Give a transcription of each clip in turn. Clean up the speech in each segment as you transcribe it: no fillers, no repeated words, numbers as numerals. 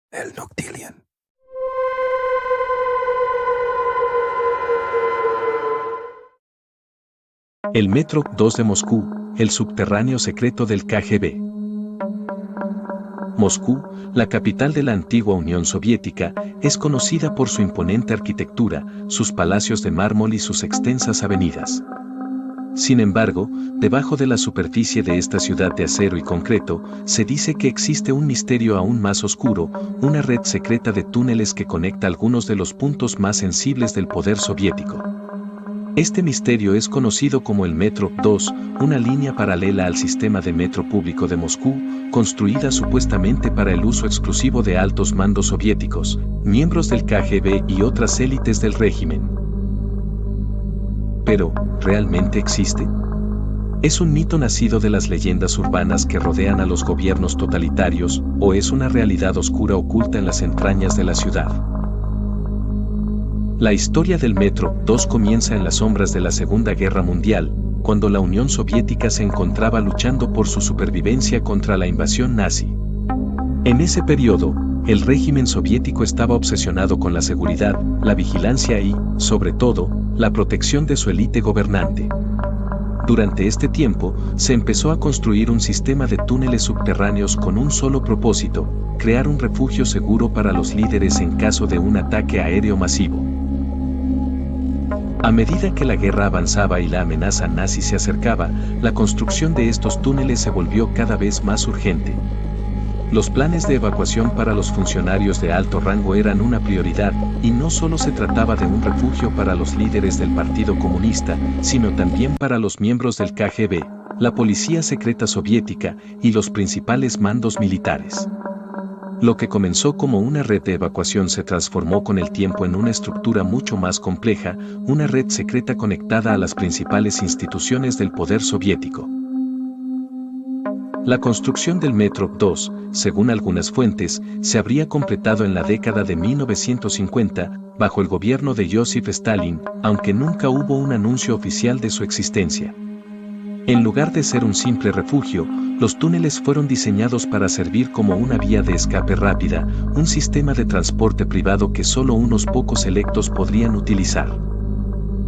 El Noctilien. El Metro 2 de Moscú, el subterráneo secreto del KGB. Moscú, la capital de la antigua Unión Soviética, es conocida por su imponente arquitectura, sus palacios de mármol y sus extensas avenidas. Sin embargo, debajo de la superficie de esta ciudad de acero y concreto, se dice que existe un misterio aún más oscuro, una red secreta de túneles que conecta algunos de los puntos más sensibles del poder soviético. Este misterio es conocido como el Metro 2, una línea paralela al sistema de metro público de Moscú, construida supuestamente para el uso exclusivo de altos mandos soviéticos, miembros del KGB y otras élites del régimen. Pero, ¿realmente existe? ¿Es un mito nacido de las leyendas urbanas que rodean a los gobiernos totalitarios, o es una realidad oscura oculta en las entrañas de la ciudad? La historia del Metro 2 comienza en las sombras de la Segunda Guerra Mundial, cuando la Unión Soviética se encontraba luchando por su supervivencia contra la invasión nazi. En ese periodo, el régimen soviético estaba obsesionado con la seguridad, la vigilancia y, sobre todo, la protección de su élite gobernante. Durante este tiempo, se empezó a construir un sistema de túneles subterráneos con un solo propósito: crear un refugio seguro para los líderes en caso de un ataque aéreo masivo. A medida que la guerra avanzaba y la amenaza nazi se acercaba, la construcción de estos túneles se volvió cada vez más urgente. Los planes de evacuación para los funcionarios de alto rango eran una prioridad, y no solo se trataba de un refugio para los líderes del Partido Comunista, sino también para los miembros del KGB, la policía secreta soviética y los principales mandos militares. Lo que comenzó como una red de evacuación se transformó con el tiempo en una estructura mucho más compleja, una red secreta conectada a las principales instituciones del poder soviético. La construcción del Metro 2, según algunas fuentes, se habría completado en la década de 1950, bajo el gobierno de Joseph Stalin, aunque nunca hubo un anuncio oficial de su existencia. En lugar de ser un simple refugio, los túneles fueron diseñados para servir como una vía de escape rápida, un sistema de transporte privado que solo unos pocos selectos podrían utilizar.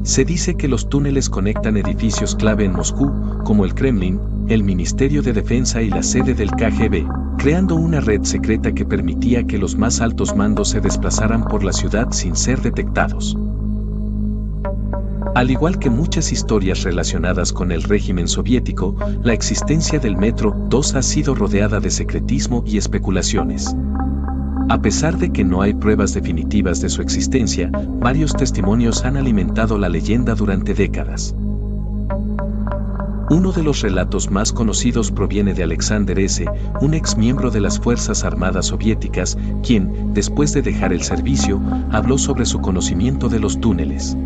Se dice que los túneles conectan edificios clave en Moscú, como el Kremlin, el Ministerio de Defensa y la sede del KGB, creando una red secreta que permitía que los más altos mandos se desplazaran por la ciudad sin ser detectados. Al igual que muchas historias relacionadas con el régimen soviético, la existencia del Metro 2 ha sido rodeada de secretismo y especulaciones. A pesar de que no hay pruebas definitivas de su existencia, varios testimonios han alimentado la leyenda durante décadas. Uno de los relatos más conocidos proviene de Alexander S., un ex miembro de las Fuerzas Armadas soviéticas, quien, después de dejar el servicio, habló sobre su conocimiento de los túneles.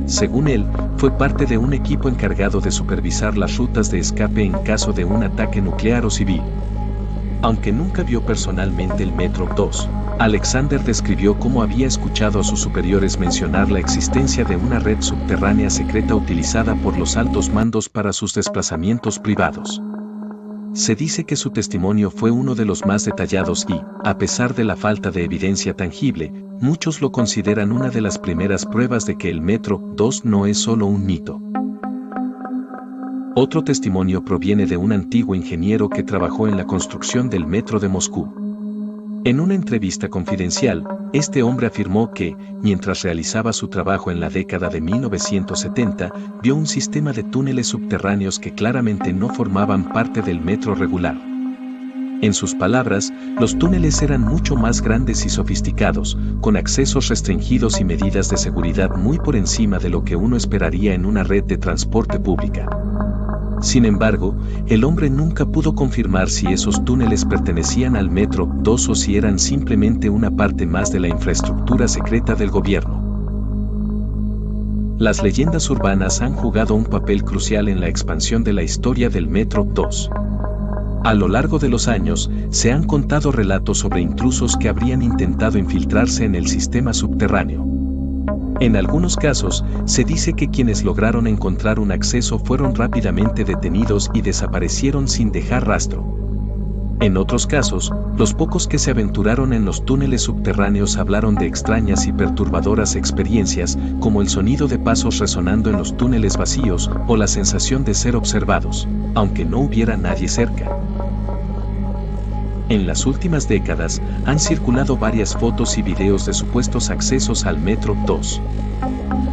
Según él, fue parte de un equipo encargado de supervisar las rutas de escape en caso de un ataque nuclear o civil. Aunque nunca vio personalmente el Metro 2, Alexander describió cómo había escuchado a sus superiores mencionar la existencia de una red subterránea secreta utilizada por los altos mandos para sus desplazamientos privados. Se dice que su testimonio fue uno de los más detallados y, a pesar de la falta de evidencia tangible, muchos lo consideran una de las primeras pruebas de que el Metro 2 no es solo un mito. Otro testimonio proviene de un antiguo ingeniero que trabajó en la construcción del metro de Moscú. En una entrevista confidencial, este hombre afirmó que, mientras realizaba su trabajo en la década de 1970, vio un sistema de túneles subterráneos que claramente no formaban parte del metro regular. En sus palabras, los túneles eran mucho más grandes y sofisticados, con accesos restringidos y medidas de seguridad muy por encima de lo que uno esperaría en una red de transporte pública. Sin embargo, el hombre nunca pudo confirmar si esos túneles pertenecían al Metro 2 o si eran simplemente una parte más de la infraestructura secreta del gobierno. Las leyendas urbanas han jugado un papel crucial en la expansión de la historia del Metro 2. A lo largo de los años, se han contado relatos sobre intrusos que habrían intentado infiltrarse en el sistema subterráneo. En algunos casos, se dice que quienes lograron encontrar un acceso fueron rápidamente detenidos y desaparecieron sin dejar rastro. En otros casos, los pocos que se aventuraron en los túneles subterráneos hablaron de extrañas y perturbadoras experiencias, como el sonido de pasos resonando en los túneles vacíos o la sensación de ser observados, aunque no hubiera nadie cerca. En las últimas décadas, han circulado varias fotos y videos de supuestos accesos al Metro 2.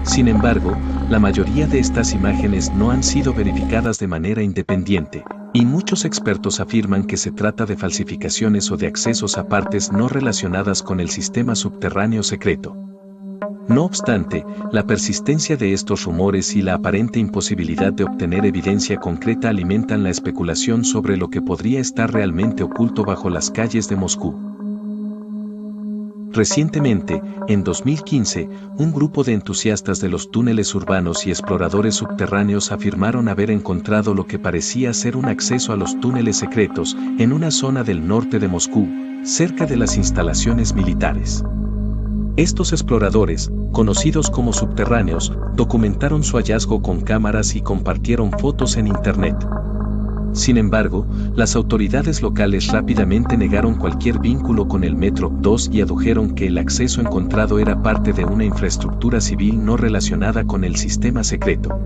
Sin embargo, la mayoría de estas imágenes no han sido verificadas de manera independiente, y muchos expertos afirman que se trata de falsificaciones o de accesos a partes no relacionadas con el sistema subterráneo secreto. No obstante, la persistencia de estos rumores y la aparente imposibilidad de obtener evidencia concreta alimentan la especulación sobre lo que podría estar realmente oculto bajo las calles de Moscú. Recientemente, en 2015, un grupo de entusiastas de los túneles urbanos y exploradores subterráneos afirmaron haber encontrado lo que parecía ser un acceso a los túneles secretos en una zona del norte de Moscú, cerca de las instalaciones militares. Estos exploradores, conocidos como subterráneos, documentaron su hallazgo con cámaras y compartieron fotos en Internet. Sin embargo, las autoridades locales rápidamente negaron cualquier vínculo con el Metro 2 y adujeron que el acceso encontrado era parte de una infraestructura civil no relacionada con el sistema secreto.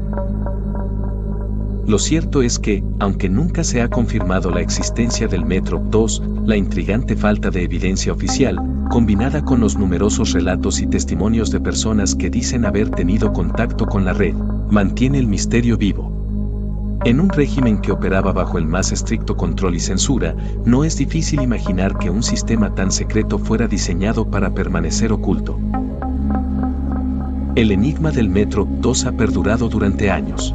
Lo cierto es que, aunque nunca se ha confirmado la existencia del Metro 2, la intrigante falta de evidencia oficial, combinada con los numerosos relatos y testimonios de personas que dicen haber tenido contacto con la red, mantiene el misterio vivo. En un régimen que operaba bajo el más estricto control y censura, no es difícil imaginar que un sistema tan secreto fuera diseñado para permanecer oculto. El enigma del Metro 2 ha perdurado durante años.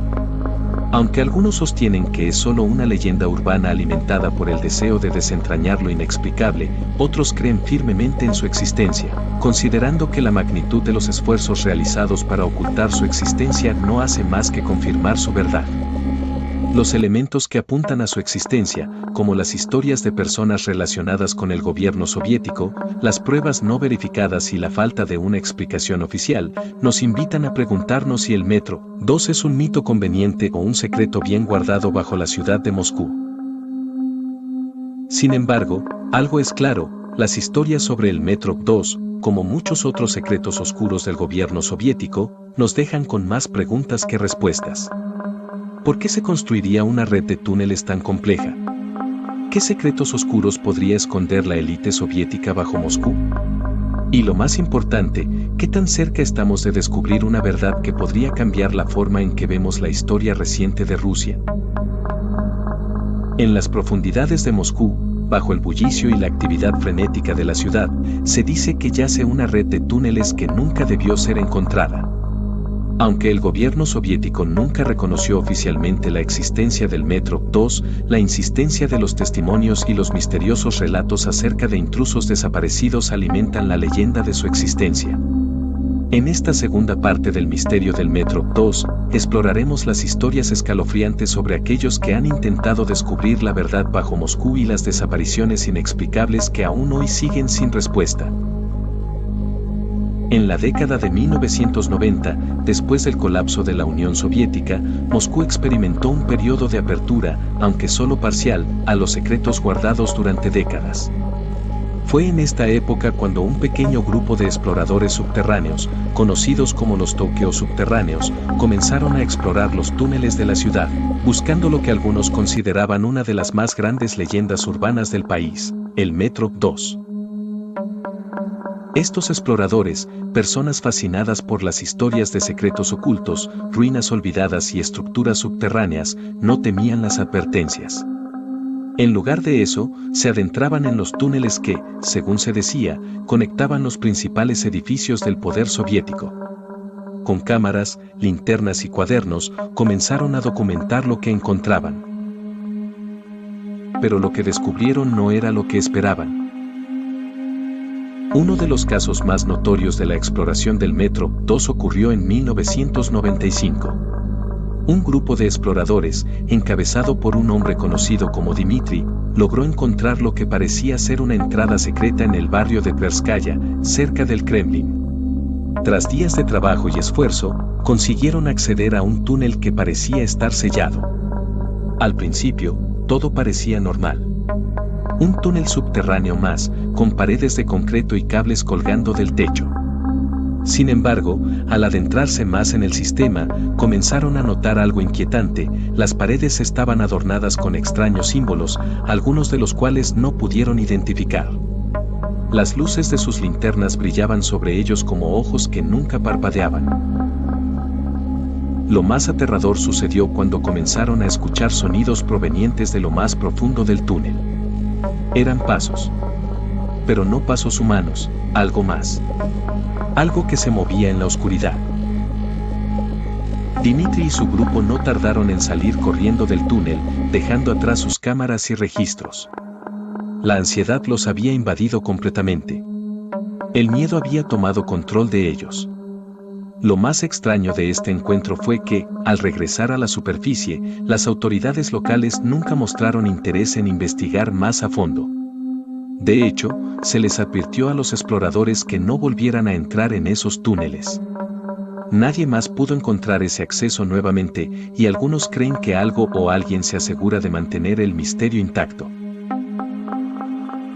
Aunque algunos sostienen que es solo una leyenda urbana alimentada por el deseo de desentrañar lo inexplicable, otros creen firmemente en su existencia, considerando que la magnitud de los esfuerzos realizados para ocultar su existencia no hace más que confirmar su verdad. Los elementos que apuntan a su existencia, como las historias de personas relacionadas con el gobierno soviético, las pruebas no verificadas y la falta de una explicación oficial, nos invitan a preguntarnos si el Metro 2 es un mito conveniente o un secreto bien guardado bajo la ciudad de Moscú. Sin embargo, algo es claro, las historias sobre el Metro 2, como muchos otros secretos oscuros del gobierno soviético, nos dejan con más preguntas que respuestas. ¿Por qué se construiría una red de túneles tan compleja? ¿Qué secretos oscuros podría esconder la élite soviética bajo Moscú? Y lo más importante, ¿qué tan cerca estamos de descubrir una verdad que podría cambiar la forma en que vemos la historia reciente de Rusia? En las profundidades de Moscú, bajo el bullicio y la actividad frenética de la ciudad, se dice que yace una red de túneles que nunca debió ser encontrada. Aunque el gobierno soviético nunca reconoció oficialmente la existencia del Metro 2, la insistencia de los testimonios y los misteriosos relatos acerca de intrusos desaparecidos alimentan la leyenda de su existencia. En esta segunda parte del misterio del Metro 2, exploraremos las historias escalofriantes sobre aquellos que han intentado descubrir la verdad bajo Moscú y las desapariciones inexplicables que aún hoy siguen sin respuesta. En la década de 1990, después del colapso de la Unión Soviética, Moscú experimentó un periodo de apertura, aunque solo parcial, a los secretos guardados durante décadas. Fue en esta época cuando un pequeño grupo de exploradores subterráneos, conocidos como los Tokio subterráneos, comenzaron a explorar los túneles de la ciudad, buscando lo que algunos consideraban una de las más grandes leyendas urbanas del país, el Metro 2. Estos exploradores, personas fascinadas por las historias de secretos ocultos, ruinas olvidadas y estructuras subterráneas, no temían las advertencias. En lugar de eso, se adentraban en los túneles que, según se decía, conectaban los principales edificios del poder soviético. Con cámaras, linternas y cuadernos, comenzaron a documentar lo que encontraban. Pero lo que descubrieron no era lo que esperaban. Uno de los casos más notorios de la exploración del Metro 2 ocurrió en 1995. Un grupo de exploradores, encabezado por un hombre conocido como Dmitry, logró encontrar lo que parecía ser una entrada secreta en el barrio de Tverskaya, cerca del Kremlin. Tras días de trabajo y esfuerzo, consiguieron acceder a un túnel que parecía estar sellado. Al principio, todo parecía normal. Un túnel subterráneo más, con paredes de concreto y cables colgando del techo. Sin embargo, al adentrarse más en el sistema, comenzaron a notar algo inquietante. Las paredes estaban adornadas con extraños símbolos, algunos de los cuales no pudieron identificar. Las luces de sus linternas brillaban sobre ellos como ojos que nunca parpadeaban. Lo más aterrador sucedió cuando comenzaron a escuchar sonidos provenientes de lo más profundo del túnel. Eran pasos. Pero no pasos humanos, algo más. Algo que se movía en la oscuridad. Dimitri y su grupo no tardaron en salir corriendo del túnel, dejando atrás sus cámaras y registros. La ansiedad los había invadido completamente. El miedo había tomado control de ellos. Lo más extraño de este encuentro fue que, al regresar a la superficie, las autoridades locales nunca mostraron interés en investigar más a fondo. De hecho, se les advirtió a los exploradores que no volvieran a entrar en esos túneles. Nadie más pudo encontrar ese acceso nuevamente, y algunos creen que algo o alguien se asegura de mantener el misterio intacto.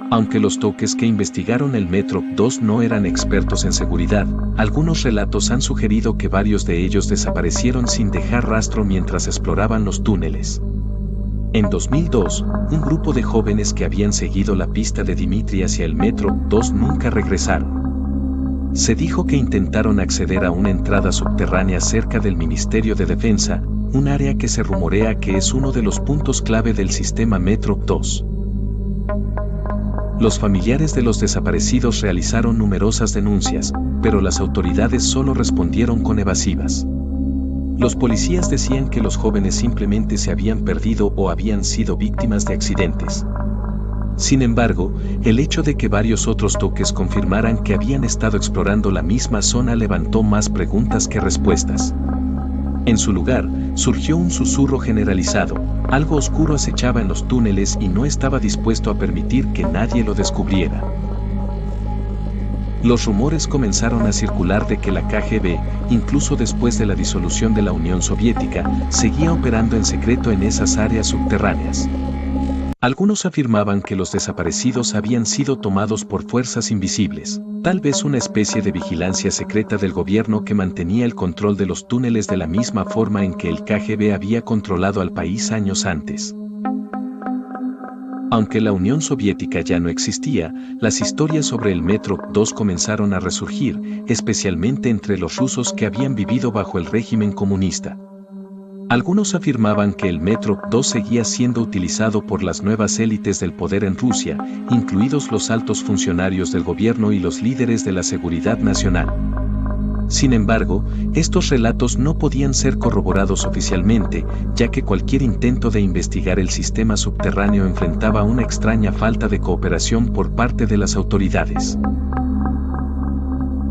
Aunque los toques que investigaron el Metro 2 no eran expertos en seguridad, algunos relatos han sugerido que varios de ellos desaparecieron sin dejar rastro mientras exploraban los túneles. En 2002, un grupo de jóvenes que habían seguido la pista de Dimitri hacia el Metro 2 nunca regresaron. Se dijo que intentaron acceder a una entrada subterránea cerca del Ministerio de Defensa, un área que se rumorea que es uno de los puntos clave del sistema Metro 2. Los familiares de los desaparecidos realizaron numerosas denuncias, pero las autoridades solo respondieron con evasivas. Los policías decían que los jóvenes simplemente se habían perdido o habían sido víctimas de accidentes. Sin embargo, el hecho de que varios otros toques confirmaran que habían estado explorando la misma zona levantó más preguntas que respuestas. En su lugar, surgió un susurro generalizado. Algo oscuro acechaba en los túneles y no estaba dispuesto a permitir que nadie lo descubriera. Los rumores comenzaron a circular de que la KGB, incluso después de la disolución de la Unión Soviética, seguía operando en secreto en esas áreas subterráneas. Algunos afirmaban que los desaparecidos habían sido tomados por fuerzas invisibles, tal vez una especie de vigilancia secreta del gobierno que mantenía el control de los túneles de la misma forma en que el KGB había controlado al país años antes. Aunque la Unión Soviética ya no existía, las historias sobre el Metro 2 comenzaron a resurgir, especialmente entre los rusos que habían vivido bajo el régimen comunista. Algunos afirmaban que el Metro 2 seguía siendo utilizado por las nuevas élites del poder en Rusia, incluidos los altos funcionarios del gobierno y los líderes de la seguridad nacional. Sin embargo, estos relatos no podían ser corroborados oficialmente, ya que cualquier intento de investigar el sistema subterráneo enfrentaba una extraña falta de cooperación por parte de las autoridades.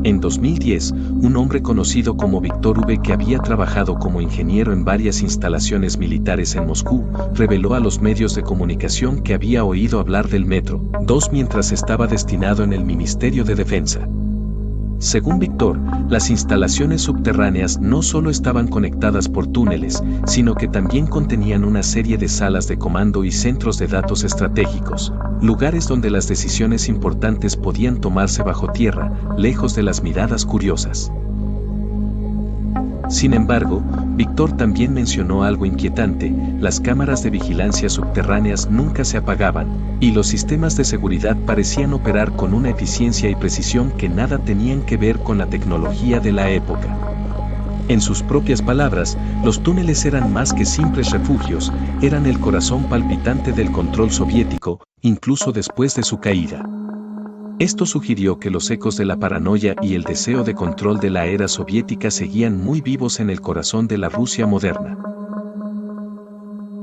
En 2010, un hombre conocido como Víctor V, que había trabajado como ingeniero en varias instalaciones militares en Moscú, reveló a los medios de comunicación que había oído hablar del Metro 2 mientras estaba destinado en el Ministerio de Defensa. Según Víctor, las instalaciones subterráneas no solo estaban conectadas por túneles, sino que también contenían una serie de salas de comando y centros de datos estratégicos, lugares donde las decisiones importantes podían tomarse bajo tierra, lejos de las miradas curiosas. Sin embargo, Víctor también mencionó algo inquietante: las cámaras de vigilancia subterráneas nunca se apagaban, y los sistemas de seguridad parecían operar con una eficiencia y precisión que nada tenían que ver con la tecnología de la época. En sus propias palabras, los túneles eran más que simples refugios, eran el corazón palpitante del control soviético, incluso después de su caída. Esto sugirió que los ecos de la paranoia y el deseo de control de la era soviética seguían muy vivos en el corazón de la Rusia moderna.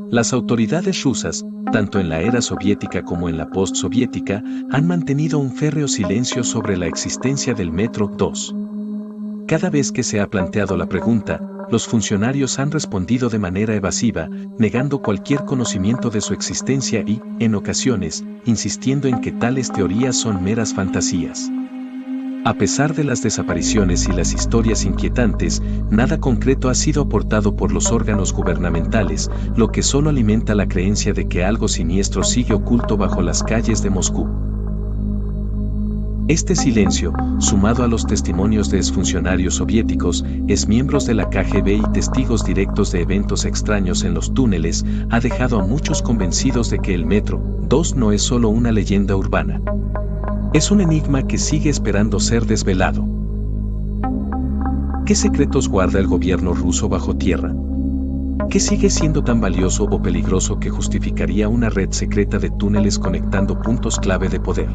Las autoridades rusas, tanto en la era soviética como en la postsoviética, han mantenido un férreo silencio sobre la existencia del Metro 2. Cada vez que se ha planteado la pregunta, los funcionarios han respondido de manera evasiva, negando cualquier conocimiento de su existencia y, en ocasiones, insistiendo en que tales teorías son meras fantasías. A pesar de las desapariciones y las historias inquietantes, nada concreto ha sido aportado por los órganos gubernamentales, lo que solo alimenta la creencia de que algo siniestro sigue oculto bajo las calles de Moscú. Este silencio, sumado a los testimonios de exfuncionarios soviéticos, exmiembros de la KGB y testigos directos de eventos extraños en los túneles, ha dejado a muchos convencidos de que el Metro 2 no es solo una leyenda urbana. Es un enigma que sigue esperando ser desvelado. ¿Qué secretos guarda el gobierno ruso bajo tierra? ¿Qué sigue siendo tan valioso o peligroso que justificaría una red secreta de túneles conectando puntos clave de poder?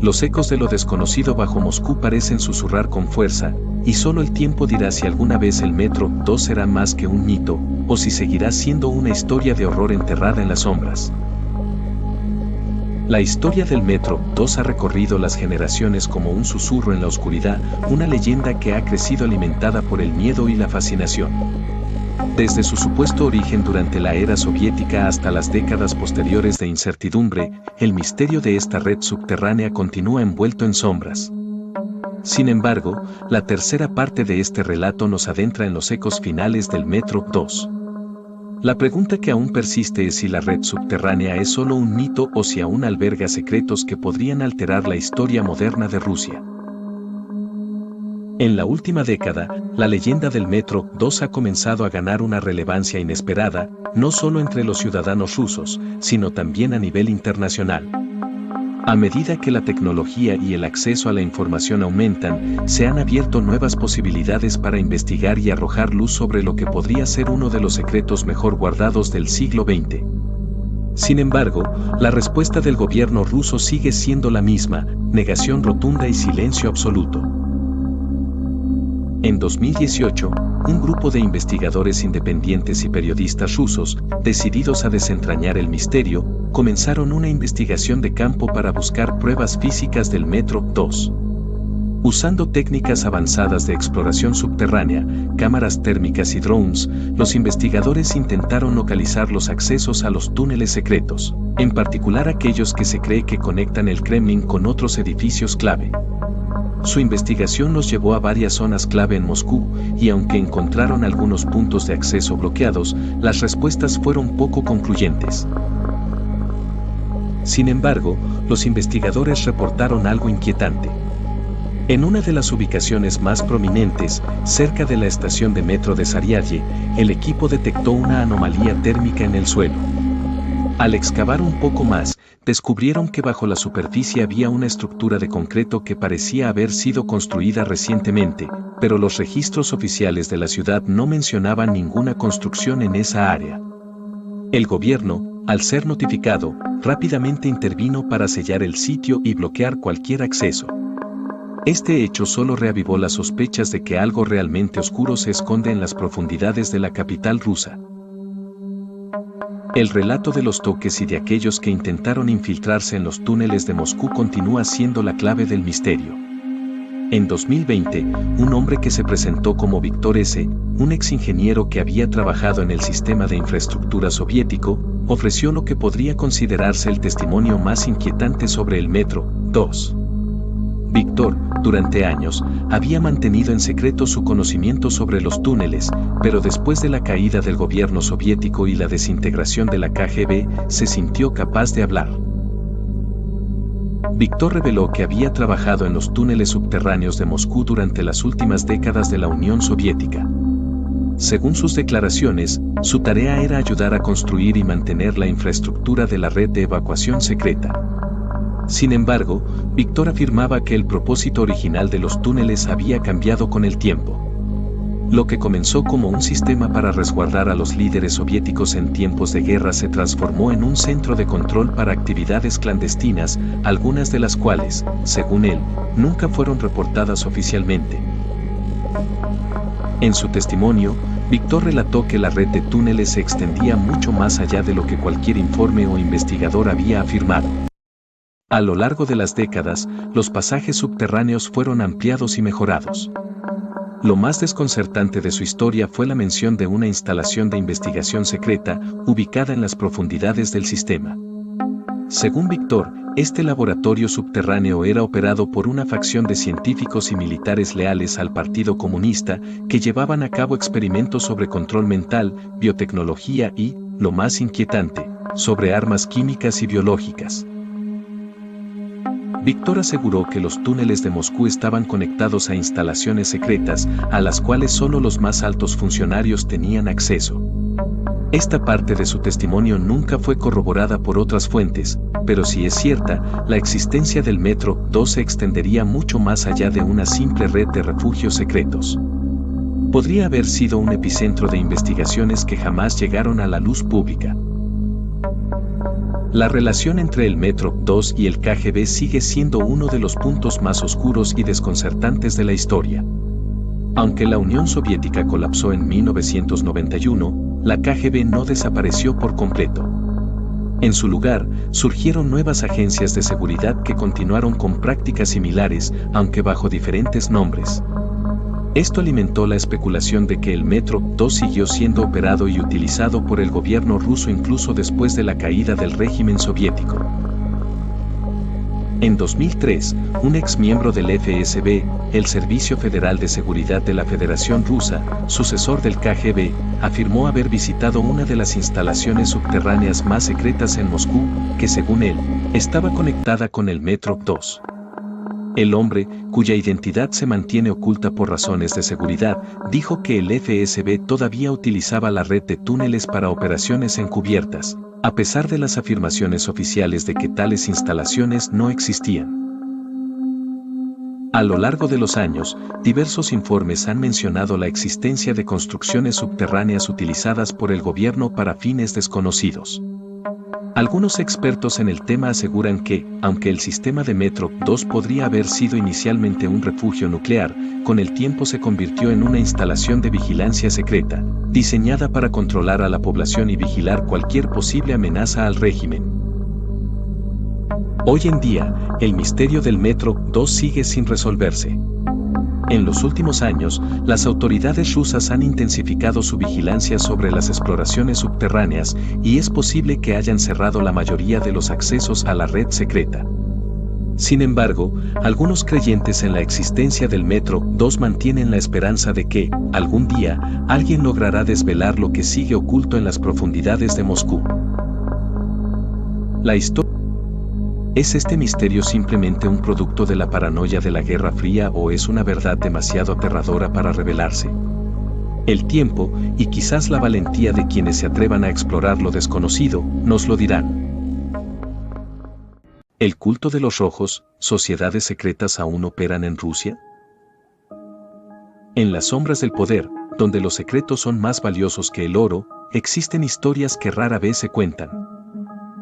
Los ecos de lo desconocido bajo Moscú parecen susurrar con fuerza, y solo el tiempo dirá si alguna vez el Metro 2 será más que un mito, o si seguirá siendo una historia de horror enterrada en las sombras. La historia del Metro 2 ha recorrido las generaciones como un susurro en la oscuridad, una leyenda que ha crecido alimentada por el miedo y la fascinación. Desde su supuesto origen durante la era soviética hasta las décadas posteriores de incertidumbre, el misterio de esta red subterránea continúa envuelto en sombras. Sin embargo, la tercera parte de este relato nos adentra en los ecos finales del Metro 2. La pregunta que aún persiste es si la red subterránea es solo un mito o si aún alberga secretos que podrían alterar la historia moderna de Rusia. En la última década, la leyenda del Metro 2 ha comenzado a ganar una relevancia inesperada, no solo entre los ciudadanos rusos, sino también a nivel internacional. A medida que la tecnología y el acceso a la información aumentan, se han abierto nuevas posibilidades para investigar y arrojar luz sobre lo que podría ser uno de los secretos mejor guardados del siglo XX. Sin embargo, la respuesta del gobierno ruso sigue siendo la misma: negación rotunda y silencio absoluto. En 2018, un grupo de investigadores independientes y periodistas rusos, decididos a desentrañar el misterio, comenzaron una investigación de campo para buscar pruebas físicas del Metro 2. Usando técnicas avanzadas de exploración subterránea, cámaras térmicas y drones, los investigadores intentaron localizar los accesos a los túneles secretos, en particular aquellos que se cree que conectan el Kremlin con otros edificios clave. Su investigación los llevó a varias zonas clave en Moscú, y aunque encontraron algunos puntos de acceso bloqueados, las respuestas fueron poco concluyentes. Sin embargo, los investigadores reportaron algo inquietante. En una de las ubicaciones más prominentes, cerca de la estación de metro de Zariaye, el equipo detectó una anomalía térmica en el suelo. Al excavar un poco más, descubrieron que bajo la superficie había una estructura de concreto que parecía haber sido construida recientemente, pero los registros oficiales de la ciudad no mencionaban ninguna construcción en esa área. El gobierno, al ser notificado, rápidamente intervino para sellar el sitio y bloquear cualquier acceso. Este hecho solo reavivó las sospechas de que algo realmente oscuro se esconde en las profundidades de la capital rusa. El relato de los toques y de aquellos que intentaron infiltrarse en los túneles de Moscú continúa siendo la clave del misterio. En 2020, un hombre que se presentó como Víctor S., un ex ingeniero que había trabajado en el sistema de infraestructura soviético, ofreció lo que podría considerarse el testimonio más inquietante sobre el Metro 2. Víctor, durante años, había mantenido en secreto su conocimiento sobre los túneles, pero después de la caída del gobierno soviético y la desintegración de la KGB, se sintió capaz de hablar. Víctor reveló que había trabajado en los túneles subterráneos de Moscú durante las últimas décadas de la Unión Soviética. Según sus declaraciones, su tarea era ayudar a construir y mantener la infraestructura de la red de evacuación secreta. Sin embargo, Víctor afirmaba que el propósito original de los túneles había cambiado con el tiempo. Lo que comenzó como un sistema para resguardar a los líderes soviéticos en tiempos de guerra se transformó en un centro de control para actividades clandestinas, algunas de las cuales, según él, nunca fueron reportadas oficialmente. En su testimonio, Víctor relató que la red de túneles se extendía mucho más allá de lo que cualquier informe o investigador había afirmado. A lo largo de las décadas, los pasajes subterráneos fueron ampliados y mejorados. Lo más desconcertante de su historia fue la mención de una instalación de investigación secreta, ubicada en las profundidades del sistema. Según Víctor, este laboratorio subterráneo era operado por una facción de científicos y militares leales al Partido Comunista que llevaban a cabo experimentos sobre control mental, biotecnología y, lo más inquietante, sobre armas químicas y biológicas. Víctor aseguró que los túneles de Moscú estaban conectados a instalaciones secretas, a las cuales solo los más altos funcionarios tenían acceso. Esta parte de su testimonio nunca fue corroborada por otras fuentes, pero si es cierta, la existencia del Metro 2 se extendería mucho más allá de una simple red de refugios secretos. Podría haber sido un epicentro de investigaciones que jamás llegaron a la luz pública. La relación entre el Metro 2 y el KGB sigue siendo uno de los puntos más oscuros y desconcertantes de la historia. Aunque la Unión Soviética colapsó en 1991, la KGB no desapareció por completo. En su lugar, surgieron nuevas agencias de seguridad que continuaron con prácticas similares, aunque bajo diferentes nombres. Esto alimentó la especulación de que el Metro 2 siguió siendo operado y utilizado por el gobierno ruso incluso después de la caída del régimen soviético. En 2003, un exmiembro del FSB, el Servicio Federal de Seguridad de la Federación Rusa, sucesor del KGB, afirmó haber visitado una de las instalaciones subterráneas más secretas en Moscú, que según él, estaba conectada con el Metro 2. El hombre, cuya identidad se mantiene oculta por razones de seguridad, dijo que el FSB todavía utilizaba la red de túneles para operaciones encubiertas, a pesar de las afirmaciones oficiales de que tales instalaciones no existían. A lo largo de los años, diversos informes han mencionado la existencia de construcciones subterráneas utilizadas por el gobierno para fines desconocidos. Algunos expertos en el tema aseguran que, aunque el sistema de Metro 2 podría haber sido inicialmente un refugio nuclear, con el tiempo se convirtió en una instalación de vigilancia secreta, diseñada para controlar a la población y vigilar cualquier posible amenaza al régimen. Hoy en día, el misterio del Metro 2 sigue sin resolverse. En los últimos años, las autoridades rusas han intensificado su vigilancia sobre las exploraciones subterráneas y es posible que hayan cerrado la mayoría de los accesos a la red secreta. Sin embargo, algunos creyentes en la existencia del Metro 2 mantienen la esperanza de que, algún día, alguien logrará desvelar lo que sigue oculto en las profundidades de Moscú. La historia. ¿Es este misterio simplemente un producto de la paranoia de la Guerra Fría o es una verdad demasiado aterradora para revelarse? El tiempo, y quizás la valentía de quienes se atrevan a explorar lo desconocido, nos lo dirán. ¿El culto de los rojos, sociedades secretas aún operan en Rusia? En las sombras del poder, donde los secretos son más valiosos que el oro, existen historias que rara vez se cuentan.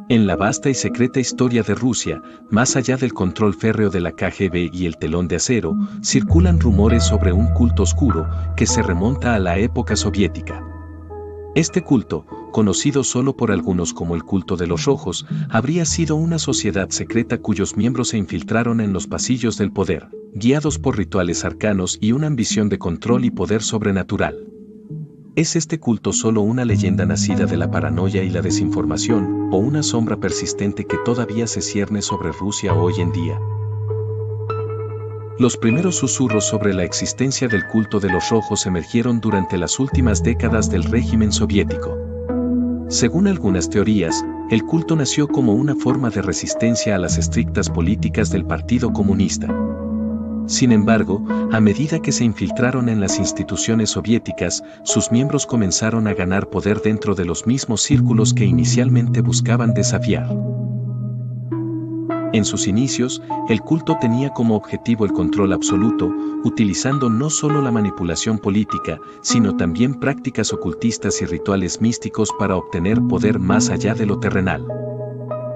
En la vasta y secreta historia de Rusia, más allá del control férreo de la KGB y el telón de acero, circulan rumores sobre un culto oscuro que se remonta a la época soviética. Este culto, conocido solo por algunos como el culto de los rojos, habría sido una sociedad secreta cuyos miembros se infiltraron en los pasillos del poder, guiados por rituales arcanos y una ambición de control y poder sobrenatural. ¿Es este culto solo una leyenda nacida de la paranoia y la desinformación, o una sombra persistente que todavía se cierne sobre Rusia hoy en día? Los primeros susurros sobre la existencia del culto de los rojos emergieron durante las últimas décadas del régimen soviético. Según algunas teorías, el culto nació como una forma de resistencia a las estrictas políticas del Partido Comunista. Sin embargo, a medida que se infiltraron en las instituciones soviéticas, sus miembros comenzaron a ganar poder dentro de los mismos círculos que inicialmente buscaban desafiar. En sus inicios, el culto tenía como objetivo el control absoluto, utilizando no solo la manipulación política, sino también prácticas ocultistas y rituales místicos para obtener poder más allá de lo terrenal.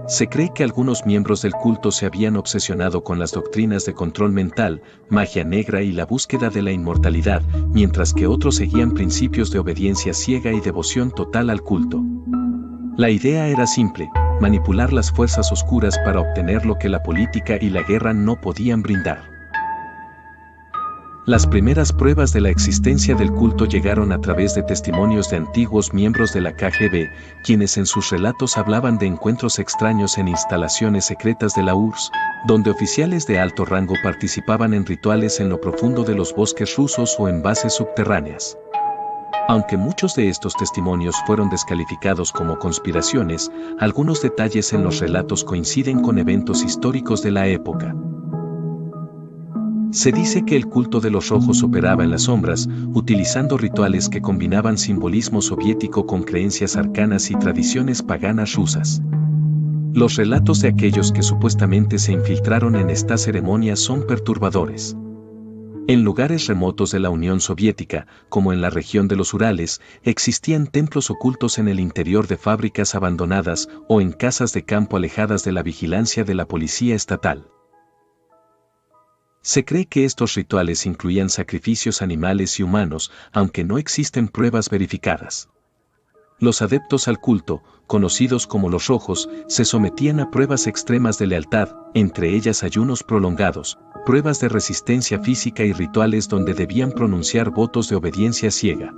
Se cree que algunos miembros del culto se habían obsesionado con las doctrinas de control mental, magia negra y la búsqueda de la inmortalidad, mientras que otros seguían principios de obediencia ciega y devoción total al culto. La idea era simple: manipular las fuerzas oscuras para obtener lo que la política y la guerra no podían brindar. Las primeras pruebas de la existencia del culto llegaron a través de testimonios de antiguos miembros de la KGB, quienes en sus relatos hablaban de encuentros extraños en instalaciones secretas de la URSS, donde oficiales de alto rango participaban en rituales en lo profundo de los bosques rusos o en bases subterráneas. Aunque muchos de estos testimonios fueron descalificados como conspiraciones, algunos detalles en los relatos coinciden con eventos históricos de la época. Se dice que el culto de los rojos operaba en las sombras, utilizando rituales que combinaban simbolismo soviético con creencias arcanas y tradiciones paganas rusas. Los relatos de aquellos que supuestamente se infiltraron en esta ceremonia son perturbadores. En lugares remotos de la Unión Soviética, como en la región de los Urales, existían templos ocultos en el interior de fábricas abandonadas o en casas de campo alejadas de la vigilancia de la policía estatal. Se cree que estos rituales incluían sacrificios animales y humanos, aunque no existen pruebas verificadas. Los adeptos al culto, conocidos como los rojos, se sometían a pruebas extremas de lealtad, entre ellas ayunos prolongados, pruebas de resistencia física y rituales donde debían pronunciar votos de obediencia ciega.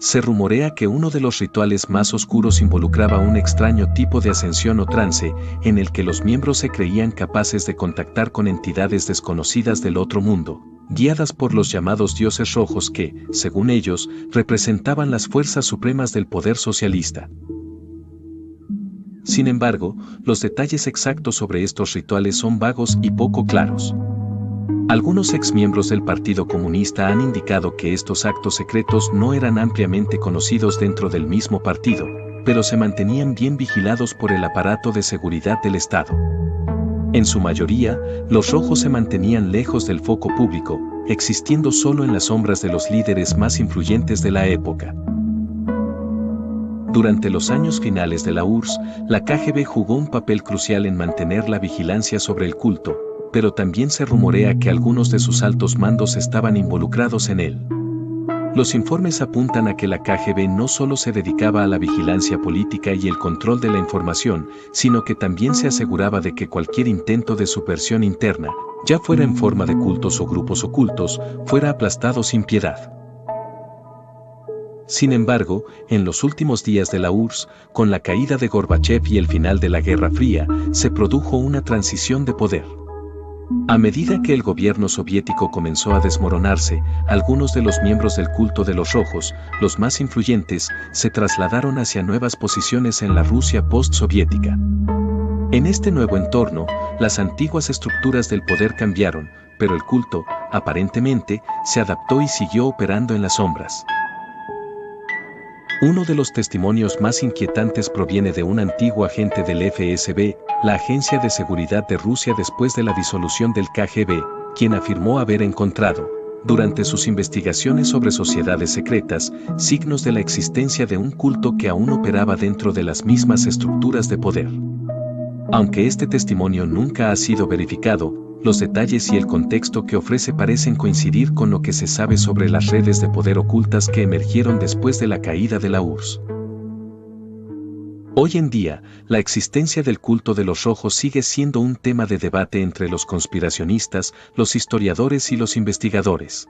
Se rumorea que uno de los rituales más oscuros involucraba un extraño tipo de ascensión o trance, en el que los miembros se creían capaces de contactar con entidades desconocidas del otro mundo, guiadas por los llamados dioses rojos que, según ellos, representaban las fuerzas supremas del poder socialista. Sin embargo, los detalles exactos sobre estos rituales son vagos y poco claros. Algunos exmiembros del Partido Comunista han indicado que estos actos secretos no eran ampliamente conocidos dentro del mismo partido, pero se mantenían bien vigilados por el aparato de seguridad del Estado. En su mayoría, los rojos se mantenían lejos del foco público, existiendo solo en las sombras de los líderes más influyentes de la época. Durante los años finales de la URSS, la KGB jugó un papel crucial en mantener la vigilancia sobre el culto, pero también se rumorea que algunos de sus altos mandos estaban involucrados en él. Los informes apuntan a que la KGB no solo se dedicaba a la vigilancia política y el control de la información, sino que también se aseguraba de que cualquier intento de subversión interna, ya fuera en forma de cultos o grupos ocultos, fuera aplastado sin piedad. Sin embargo, en los últimos días de la URSS, con la caída de Gorbachev y el final de la Guerra Fría, se produjo una transición de poder. A medida que el gobierno soviético comenzó a desmoronarse, algunos de los miembros del culto de los rojos, los más influyentes, se trasladaron hacia nuevas posiciones en la Rusia post-soviética. En este nuevo entorno, las antiguas estructuras del poder cambiaron, pero el culto, aparentemente, se adaptó y siguió operando en las sombras. Uno de los testimonios más inquietantes proviene de un antiguo agente del FSB, la Agencia de Seguridad de Rusia después de la disolución del KGB, quien afirmó haber encontrado, durante sus investigaciones sobre sociedades secretas, signos de la existencia de un culto que aún operaba dentro de las mismas estructuras de poder. Aunque este testimonio nunca ha sido verificado, los detalles y el contexto que ofrece parecen coincidir con lo que se sabe sobre las redes de poder ocultas que emergieron después de la caída de la URSS. Hoy en día, la existencia del culto de los rojos sigue siendo un tema de debate entre los conspiracionistas, los historiadores y los investigadores.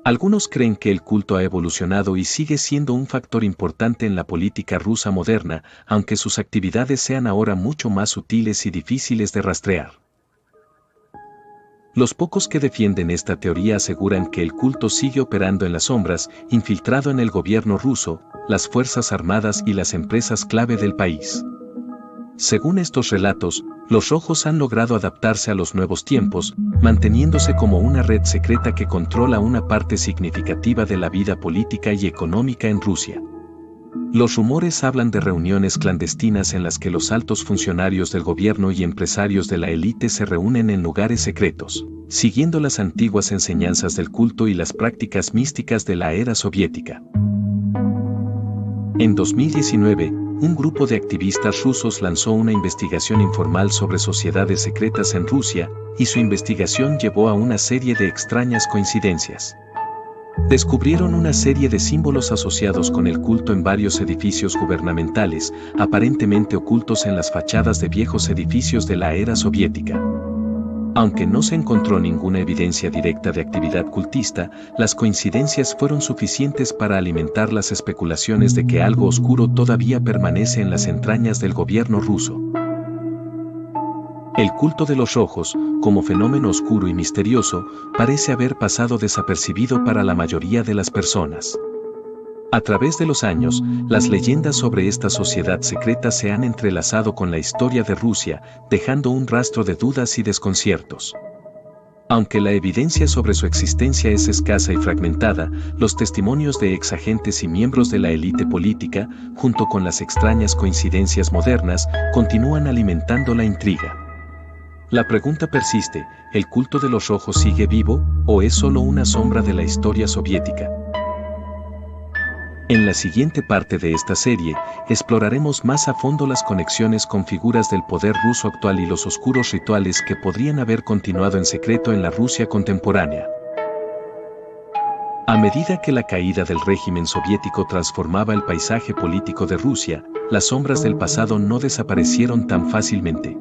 Algunos creen que el culto ha evolucionado y sigue siendo un factor importante en la política rusa moderna, aunque sus actividades sean ahora mucho más sutiles y difíciles de rastrear. Los pocos que defienden esta teoría aseguran que el culto sigue operando en las sombras, infiltrado en el gobierno ruso, las fuerzas armadas y las empresas clave del país. Según estos relatos, los rojos han logrado adaptarse a los nuevos tiempos, manteniéndose como una red secreta que controla una parte significativa de la vida política y económica en Rusia. Los rumores hablan de reuniones clandestinas en las que los altos funcionarios del gobierno y empresarios de la élite se reúnen en lugares secretos, siguiendo las antiguas enseñanzas del culto y las prácticas místicas de la era soviética. En 2019, un grupo de activistas rusos lanzó una investigación informal sobre sociedades secretas en Rusia, y su investigación llevó a una serie de extrañas coincidencias. Descubrieron una serie de símbolos asociados con el culto en varios edificios gubernamentales, aparentemente ocultos en las fachadas de viejos edificios de la era soviética. Aunque no se encontró ninguna evidencia directa de actividad cultista, las coincidencias fueron suficientes para alimentar las especulaciones de que algo oscuro todavía permanece en las entrañas del gobierno ruso. El culto de los rojos, como fenómeno oscuro y misterioso, parece haber pasado desapercibido para la mayoría de las personas. A través de los años, las leyendas sobre esta sociedad secreta se han entrelazado con la historia de Rusia, dejando un rastro de dudas y desconciertos. Aunque la evidencia sobre su existencia es escasa y fragmentada, los testimonios de exagentes y miembros de la élite política, junto con las extrañas coincidencias modernas, continúan alimentando la intriga. La pregunta persiste: ¿el culto de los rojos sigue vivo, o es solo una sombra de la historia soviética? En la siguiente parte de esta serie, exploraremos más a fondo las conexiones con figuras del poder ruso actual y los oscuros rituales que podrían haber continuado en secreto en la Rusia contemporánea. A medida que la caída del régimen soviético transformaba el paisaje político de Rusia, las sombras del pasado no desaparecieron tan fácilmente.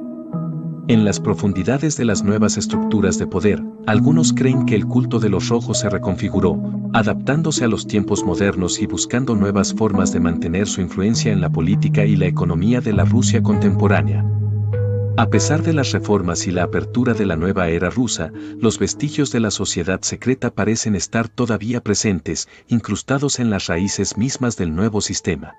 En las profundidades de las nuevas estructuras de poder, algunos creen que el culto de los rojos se reconfiguró, adaptándose a los tiempos modernos y buscando nuevas formas de mantener su influencia en la política y la economía de la Rusia contemporánea. A pesar de las reformas y la apertura de la nueva era rusa, los vestigios de la sociedad secreta parecen estar todavía presentes, incrustados en las raíces mismas del nuevo sistema.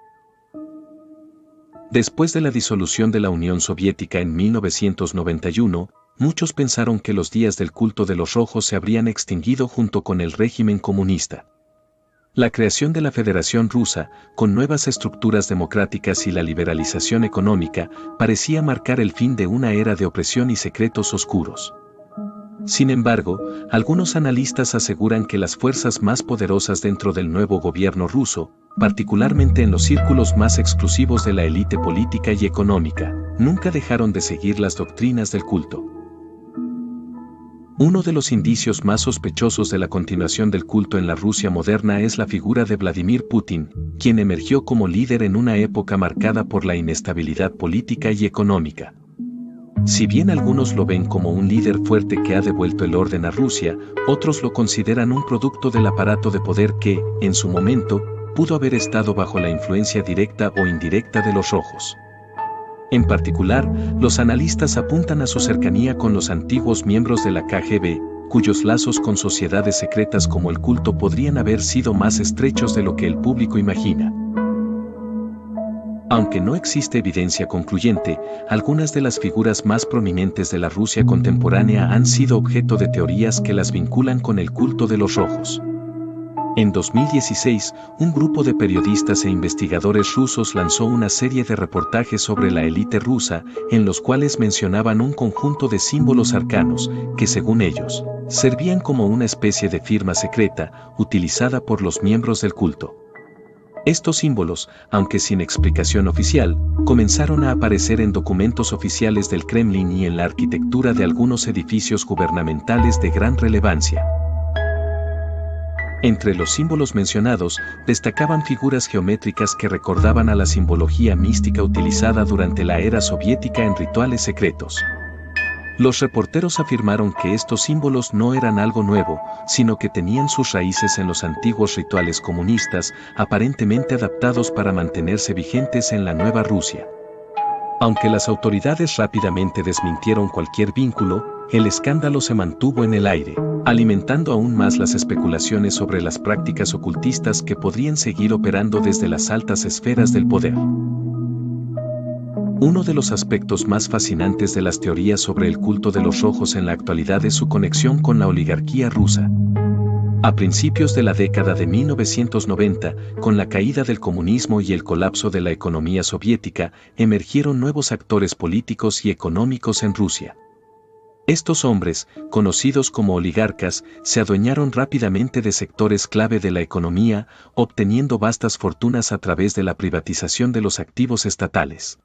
Después de la disolución de la Unión Soviética en 1991, muchos pensaron que los días del culto de los rojos se habrían extinguido junto con el régimen comunista. La creación de la Federación Rusa, con nuevas estructuras democráticas y la liberalización económica, parecía marcar el fin de una era de opresión y secretos oscuros. Sin embargo, algunos analistas aseguran que las fuerzas más poderosas dentro del nuevo gobierno ruso, particularmente en los círculos más exclusivos de la élite política y económica, nunca dejaron de seguir las doctrinas del culto. Uno de los indicios más sospechosos de la continuación del culto en la Rusia moderna es la figura de Vladimir Putin, quien emergió como líder en una época marcada por la inestabilidad política y económica. Si bien algunos lo ven como un líder fuerte que ha devuelto el orden a Rusia, otros lo consideran un producto del aparato de poder que, en su momento, pudo haber estado bajo la influencia directa o indirecta de los rojos. En particular, los analistas apuntan a su cercanía con los antiguos miembros de la KGB, cuyos lazos con sociedades secretas como el culto podrían haber sido más estrechos de lo que el público imagina. Aunque no existe evidencia concluyente, algunas de las figuras más prominentes de la Rusia contemporánea han sido objeto de teorías que las vinculan con el culto de los rojos. En 2016, un grupo de periodistas e investigadores rusos lanzó una serie de reportajes sobre la élite rusa, en los cuales mencionaban un conjunto de símbolos arcanos, que según ellos, servían como una especie de firma secreta, utilizada por los miembros del culto. Estos símbolos, aunque sin explicación oficial, comenzaron a aparecer en documentos oficiales del Kremlin y en la arquitectura de algunos edificios gubernamentales de gran relevancia. Entre los símbolos mencionados, destacaban figuras geométricas que recordaban a la simbología mística utilizada durante la era soviética en rituales secretos. Los reporteros afirmaron que estos símbolos no eran algo nuevo, sino que tenían sus raíces en los antiguos rituales comunistas, aparentemente adaptados para mantenerse vigentes en la nueva Rusia. Aunque las autoridades rápidamente desmintieron cualquier vínculo, el escándalo se mantuvo en el aire, alimentando aún más las especulaciones sobre las prácticas ocultistas que podrían seguir operando desde las altas esferas del poder. Uno de los aspectos más fascinantes de las teorías sobre el culto de los rojos en la actualidad es su conexión con la oligarquía rusa. A principios de la década de 1990, con la caída del comunismo y el colapso de la economía soviética, emergieron nuevos actores políticos y económicos en Rusia. Estos hombres, conocidos como oligarcas, se adueñaron rápidamente de sectores clave de la economía, obteniendo vastas fortunas a través de la privatización de los activos estatales.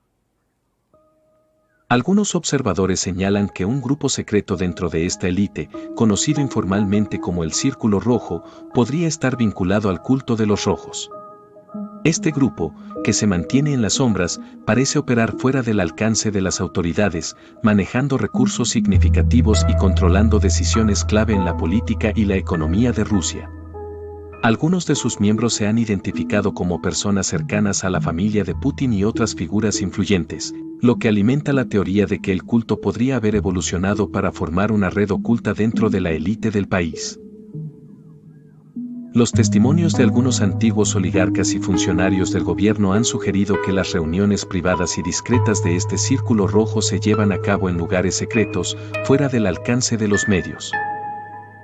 Algunos observadores señalan que un grupo secreto dentro de esta élite, conocido informalmente como el Círculo Rojo, podría estar vinculado al culto de los rojos. Este grupo, que se mantiene en las sombras, parece operar fuera del alcance de las autoridades, manejando recursos significativos y controlando decisiones clave en la política y la economía de Rusia. Algunos de sus miembros se han identificado como personas cercanas a la familia de Putin y otras figuras influyentes, lo que alimenta la teoría de que el culto podría haber evolucionado para formar una red oculta dentro de la élite del país. Los testimonios de algunos antiguos oligarcas y funcionarios del gobierno han sugerido que las reuniones privadas y discretas de este círculo rojo se llevan a cabo en lugares secretos, fuera del alcance de los medios.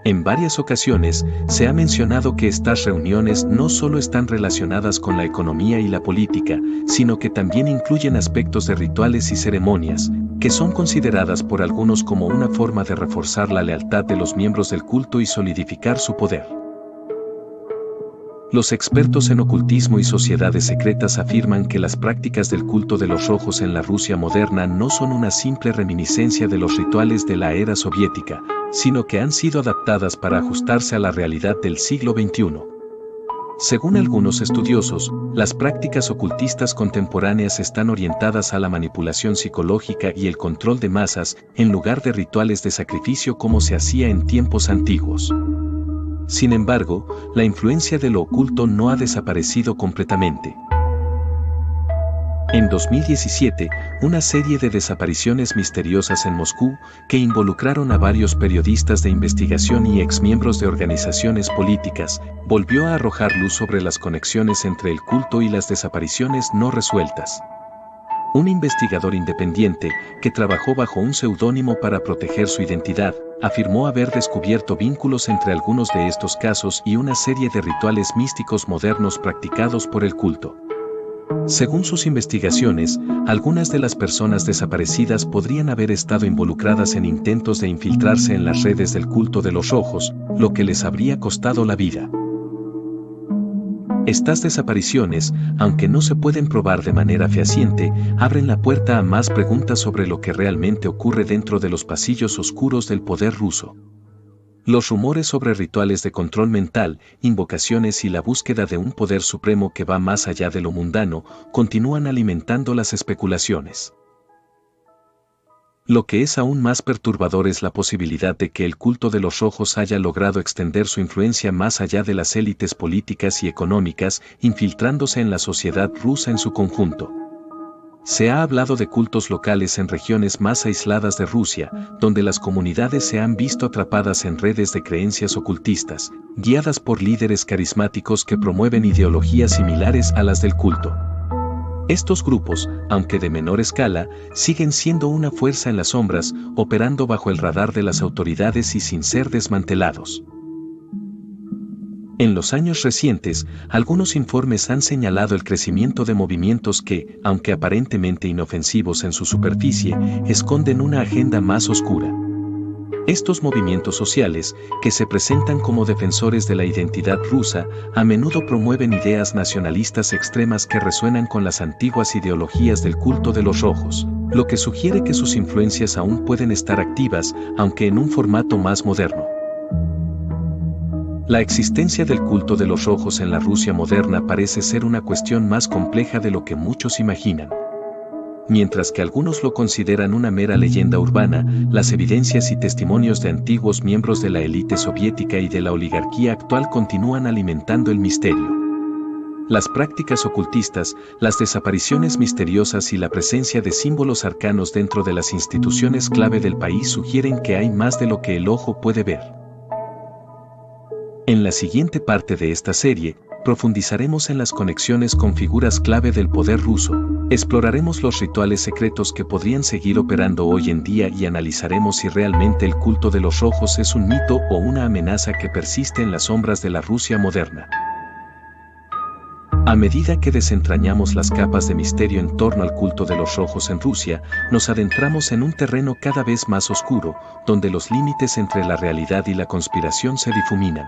En varias ocasiones, se ha mencionado que estas reuniones no solo están relacionadas con la economía y la política, sino que también incluyen aspectos de rituales y ceremonias, que son consideradas por algunos como una forma de reforzar la lealtad de los miembros del culto y solidificar su poder. Los expertos en ocultismo y sociedades secretas afirman que las prácticas del culto de los rojos en la Rusia moderna no son una simple reminiscencia de los rituales de la era soviética, sino que han sido adaptadas para ajustarse a la realidad del siglo XXI. Según algunos estudiosos, las prácticas ocultistas contemporáneas están orientadas a la manipulación psicológica y el control de masas, en lugar de rituales de sacrificio como se hacía en tiempos antiguos. Sin embargo, la influencia de lo oculto no ha desaparecido completamente. En 2017, una serie de desapariciones misteriosas en Moscú, que involucraron a varios periodistas de investigación y exmiembros de organizaciones políticas, volvió a arrojar luz sobre las conexiones entre el culto y las desapariciones no resueltas. Un investigador independiente, que trabajó bajo un seudónimo para proteger su identidad, afirmó haber descubierto vínculos entre algunos de estos casos y una serie de rituales místicos modernos practicados por el culto. Según sus investigaciones, algunas de las personas desaparecidas podrían haber estado involucradas en intentos de infiltrarse en las redes del culto de los rojos, lo que les habría costado la vida. Estas desapariciones, aunque no se pueden probar de manera fehaciente, abren la puerta a más preguntas sobre lo que realmente ocurre dentro de los pasillos oscuros del poder ruso. Los rumores sobre rituales de control mental, invocaciones y la búsqueda de un poder supremo que va más allá de lo mundano, continúan alimentando las especulaciones. Lo que es aún más perturbador es la posibilidad de que el culto de los rojos haya logrado extender su influencia más allá de las élites políticas y económicas, infiltrándose en la sociedad rusa en su conjunto. Se ha hablado de cultos locales en regiones más aisladas de Rusia, donde las comunidades se han visto atrapadas en redes de creencias ocultistas, guiadas por líderes carismáticos que promueven ideologías similares a las del culto. Estos grupos, aunque de menor escala, siguen siendo una fuerza en las sombras, operando bajo el radar de las autoridades y sin ser desmantelados. En los años recientes, algunos informes han señalado el crecimiento de movimientos que, aunque aparentemente inofensivos en su superficie, esconden una agenda más oscura. Estos movimientos sociales, que se presentan como defensores de la identidad rusa, a menudo promueven ideas nacionalistas extremas que resuenan con las antiguas ideologías del culto de los rojos, lo que sugiere que sus influencias aún pueden estar activas, aunque en un formato más moderno. La existencia del culto de los rojos en la Rusia moderna parece ser una cuestión más compleja de lo que muchos imaginan. Mientras que algunos lo consideran una mera leyenda urbana, las evidencias y testimonios de antiguos miembros de la élite soviética y de la oligarquía actual continúan alimentando el misterio. Las prácticas ocultistas, las desapariciones misteriosas y la presencia de símbolos arcanos dentro de las instituciones clave del país sugieren que hay más de lo que el ojo puede ver. En la siguiente parte de esta serie, profundizaremos en las conexiones con figuras clave del poder ruso, exploraremos los rituales secretos que podrían seguir operando hoy en día y analizaremos si realmente el culto de los rojos es un mito o una amenaza que persiste en las sombras de la Rusia moderna. A medida que desentrañamos las capas de misterio en torno al culto de los rojos en Rusia, nos adentramos en un terreno cada vez más oscuro, donde los límites entre la realidad y la conspiración se difuminan.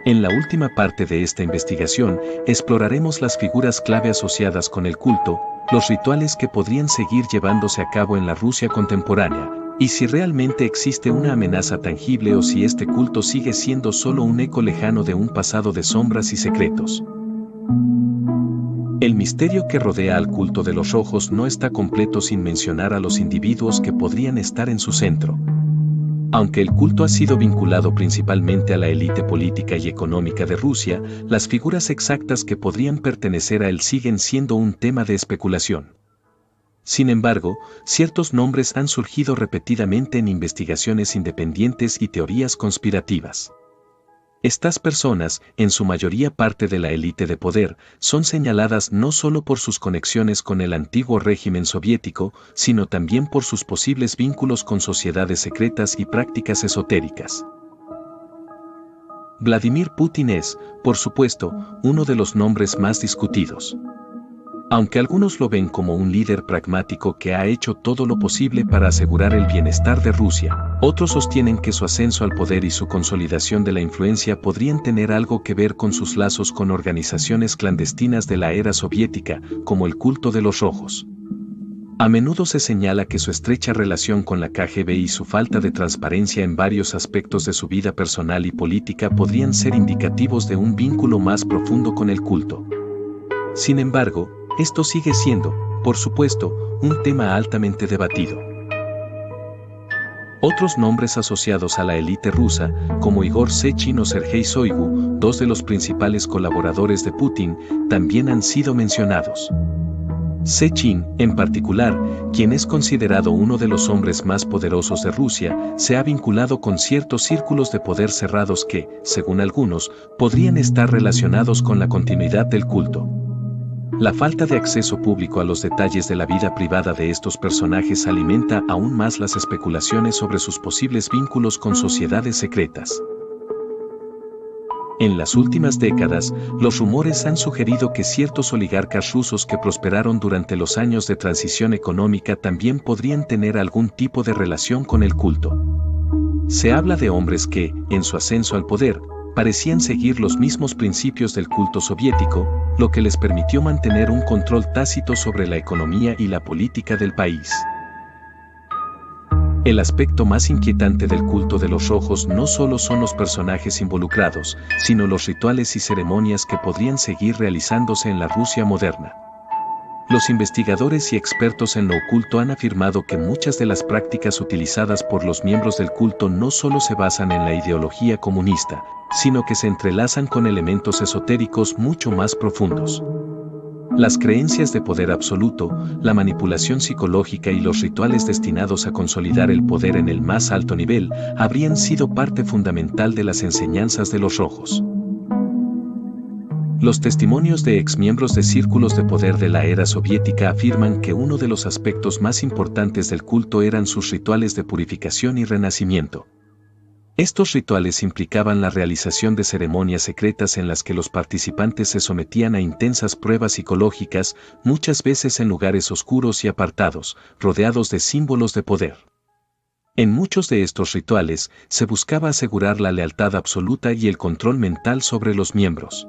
En la última parte de esta investigación, exploraremos las figuras clave asociadas con el culto, los rituales que podrían seguir llevándose a cabo en la Rusia contemporánea, y si realmente existe una amenaza tangible o si este culto sigue siendo solo un eco lejano de un pasado de sombras y secretos. El misterio que rodea al culto de los rojos no está completo sin mencionar a los individuos que podrían estar en su centro. Aunque el culto ha sido vinculado principalmente a la élite política y económica de Rusia, las figuras exactas que podrían pertenecer a él siguen siendo un tema de especulación. Sin embargo, ciertos nombres han surgido repetidamente en investigaciones independientes y teorías conspirativas. Estas personas, en su mayoría parte de la élite de poder, son señaladas no solo por sus conexiones con el antiguo régimen soviético, sino también por sus posibles vínculos con sociedades secretas y prácticas esotéricas. Vladimir Putin es, por supuesto, uno de los nombres más discutidos. Aunque algunos lo ven como un líder pragmático que ha hecho todo lo posible para asegurar el bienestar de Rusia, otros sostienen que su ascenso al poder y su consolidación de la influencia podrían tener algo que ver con sus lazos con organizaciones clandestinas de la era soviética, como el culto de los rojos. A menudo se señala que su estrecha relación con la KGB y su falta de transparencia en varios aspectos de su vida personal y política podrían ser indicativos de un vínculo más profundo con el culto. Sin embargo, esto sigue siendo, por supuesto, un tema altamente debatido. Otros nombres asociados a la élite rusa, como Igor Sechin o Sergei Shoigu, dos de los principales colaboradores de Putin, también han sido mencionados. Sechin, en particular, quien es considerado uno de los hombres más poderosos de Rusia, se ha vinculado con ciertos círculos de poder cerrados que, según algunos, podrían estar relacionados con la continuidad del culto. La falta de acceso público a los detalles de la vida privada de estos personajes alimenta aún más las especulaciones sobre sus posibles vínculos con sociedades secretas. En las últimas décadas, los rumores han sugerido que ciertos oligarcas rusos que prosperaron durante los años de transición económica también podrían tener algún tipo de relación con el culto. Se habla de hombres que, en su ascenso al poder, parecían seguir los mismos principios del culto soviético, lo que les permitió mantener un control tácito sobre la economía y la política del país. El aspecto más inquietante del culto de los rojos no solo son los personajes involucrados, sino los rituales y ceremonias que podrían seguir realizándose en la Rusia moderna. Los investigadores y expertos en lo oculto han afirmado que muchas de las prácticas utilizadas por los miembros del culto no solo se basan en la ideología comunista, sino que se entrelazan con elementos esotéricos mucho más profundos. Las creencias de poder absoluto, la manipulación psicológica y los rituales destinados a consolidar el poder en el más alto nivel habrían sido parte fundamental de las enseñanzas de los rojos. Los testimonios de exmiembros de círculos de poder de la era soviética afirman que uno de los aspectos más importantes del culto eran sus rituales de purificación y renacimiento. Estos rituales implicaban la realización de ceremonias secretas en las que los participantes se sometían a intensas pruebas psicológicas, muchas veces en lugares oscuros y apartados, rodeados de símbolos de poder. En muchos de estos rituales, se buscaba asegurar la lealtad absoluta y el control mental sobre los miembros.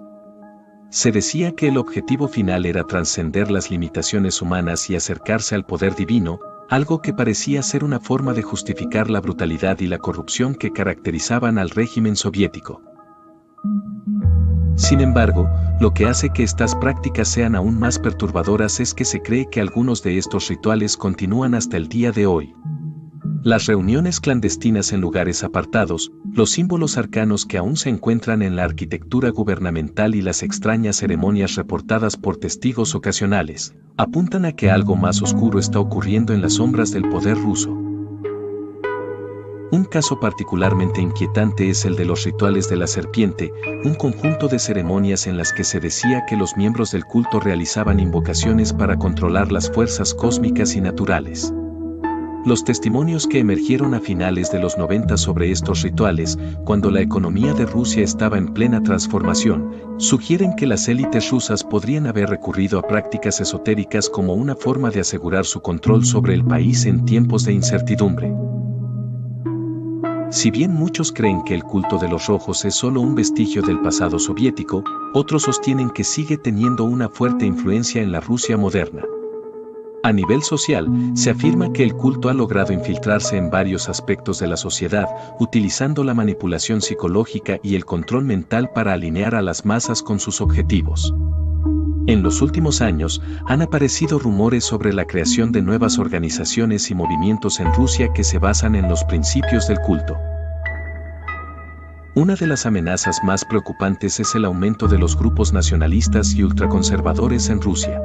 Se decía que el objetivo final era trascender las limitaciones humanas y acercarse al poder divino, algo que parecía ser una forma de justificar la brutalidad y la corrupción que caracterizaban al régimen soviético. Sin embargo, lo que hace que estas prácticas sean aún más perturbadoras es que se cree que algunos de estos rituales continúan hasta el día de hoy. Las reuniones clandestinas en lugares apartados, los símbolos arcanos que aún se encuentran en la arquitectura gubernamental y las extrañas ceremonias reportadas por testigos ocasionales, apuntan a que algo más oscuro está ocurriendo en las sombras del poder ruso. Un caso particularmente inquietante es el de los rituales de la serpiente, un conjunto de ceremonias en las que se decía que los miembros del culto realizaban invocaciones para controlar las fuerzas cósmicas y naturales. Los testimonios que emergieron a finales de los 90 sobre estos rituales, cuando la economía de Rusia estaba en plena transformación, sugieren que las élites rusas podrían haber recurrido a prácticas esotéricas como una forma de asegurar su control sobre el país en tiempos de incertidumbre. Si bien muchos creen que el culto de los rojos es solo un vestigio del pasado soviético, otros sostienen que sigue teniendo una fuerte influencia en la Rusia moderna. A nivel social, se afirma que el culto ha logrado infiltrarse en varios aspectos de la sociedad, utilizando la manipulación psicológica y el control mental para alinear a las masas con sus objetivos. En los últimos años, han aparecido rumores sobre la creación de nuevas organizaciones y movimientos en Rusia que se basan en los principios del culto. Una de las amenazas más preocupantes es el aumento de los grupos nacionalistas y ultraconservadores en Rusia.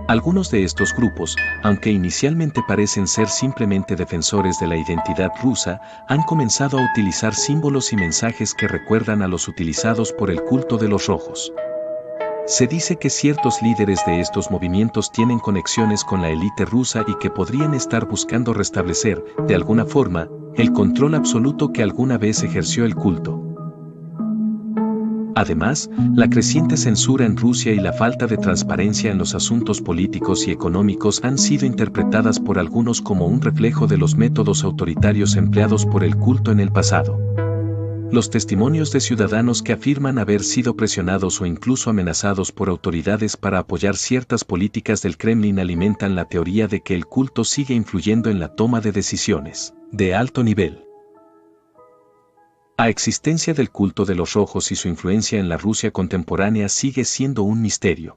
Algunos de estos grupos, aunque inicialmente parecen ser simplemente defensores de la identidad rusa, han comenzado a utilizar símbolos y mensajes que recuerdan a los utilizados por el culto de los rojos. Se dice que ciertos líderes de estos movimientos tienen conexiones con la élite rusa y que podrían estar buscando restablecer, de alguna forma, el control absoluto que alguna vez ejerció el culto. Además, la creciente censura en Rusia y la falta de transparencia en los asuntos políticos y económicos han sido interpretadas por algunos como un reflejo de los métodos autoritarios empleados por el culto en el pasado. Los testimonios de ciudadanos que afirman haber sido presionados o incluso amenazados por autoridades para apoyar ciertas políticas del Kremlin alimentan la teoría de que el culto sigue influyendo en la toma de decisiones de alto nivel. La existencia del culto de los rojos y su influencia en la Rusia contemporánea sigue siendo un misterio.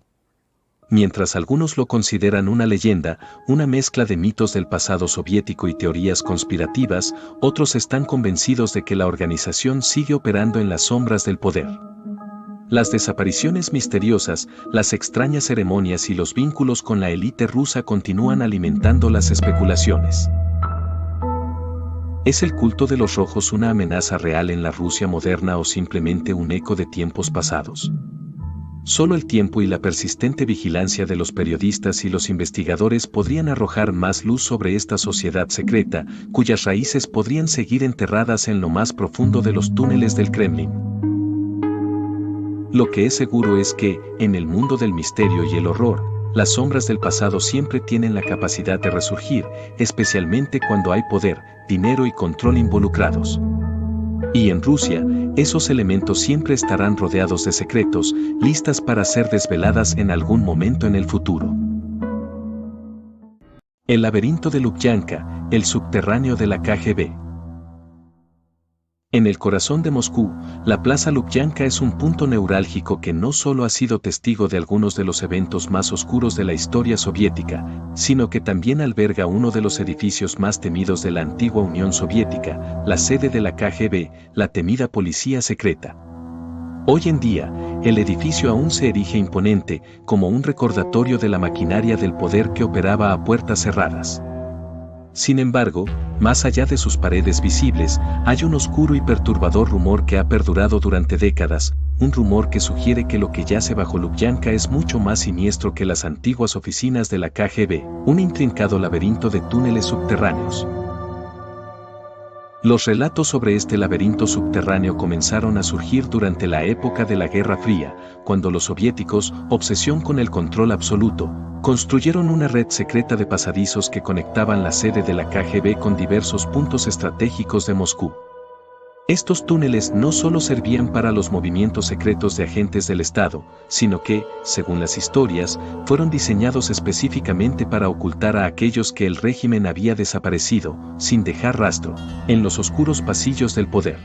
Mientras algunos lo consideran una leyenda, una mezcla de mitos del pasado soviético y teorías conspirativas, otros están convencidos de que la organización sigue operando en las sombras del poder. Las desapariciones misteriosas, las extrañas ceremonias y los vínculos con la élite rusa continúan alimentando las especulaciones. ¿Es el culto de los rojos una amenaza real en la Rusia moderna o simplemente un eco de tiempos pasados? Solo el tiempo y la persistente vigilancia de los periodistas y los investigadores podrían arrojar más luz sobre esta sociedad secreta, cuyas raíces podrían seguir enterradas en lo más profundo de los túneles del Kremlin. Lo que es seguro es que, en el mundo del misterio y el horror, las sombras del pasado siempre tienen la capacidad de resurgir, especialmente cuando hay poder, dinero y control involucrados. Y en Rusia, esos elementos siempre estarán rodeados de secretos, listas para ser desveladas en algún momento en el futuro. El laberinto de Lubyanka, el subterráneo de la KGB. En el corazón de Moscú, la Plaza Lubyanka es un punto neurálgico que no solo ha sido testigo de algunos de los eventos más oscuros de la historia soviética, sino que también alberga uno de los edificios más temidos de la antigua Unión Soviética, la sede de la KGB, la temida policía secreta. Hoy en día, el edificio aún se erige imponente, como un recordatorio de la maquinaria del poder que operaba a puertas cerradas. Sin embargo, más allá de sus paredes visibles, hay un oscuro y perturbador rumor que ha perdurado durante décadas, un rumor que sugiere que lo que yace bajo Lubyanka es mucho más siniestro que las antiguas oficinas de la KGB, un intrincado laberinto de túneles subterráneos. Los relatos sobre este laberinto subterráneo comenzaron a surgir durante la época de la Guerra Fría, cuando los soviéticos, obsesión con el control absoluto, construyeron una red secreta de pasadizos que conectaban la sede de la KGB con diversos puntos estratégicos de Moscú. Estos túneles no solo servían para los movimientos secretos de agentes del Estado, sino que, según las historias, fueron diseñados específicamente para ocultar a aquellos que el régimen había desaparecido, sin dejar rastro, en los oscuros pasillos del poder.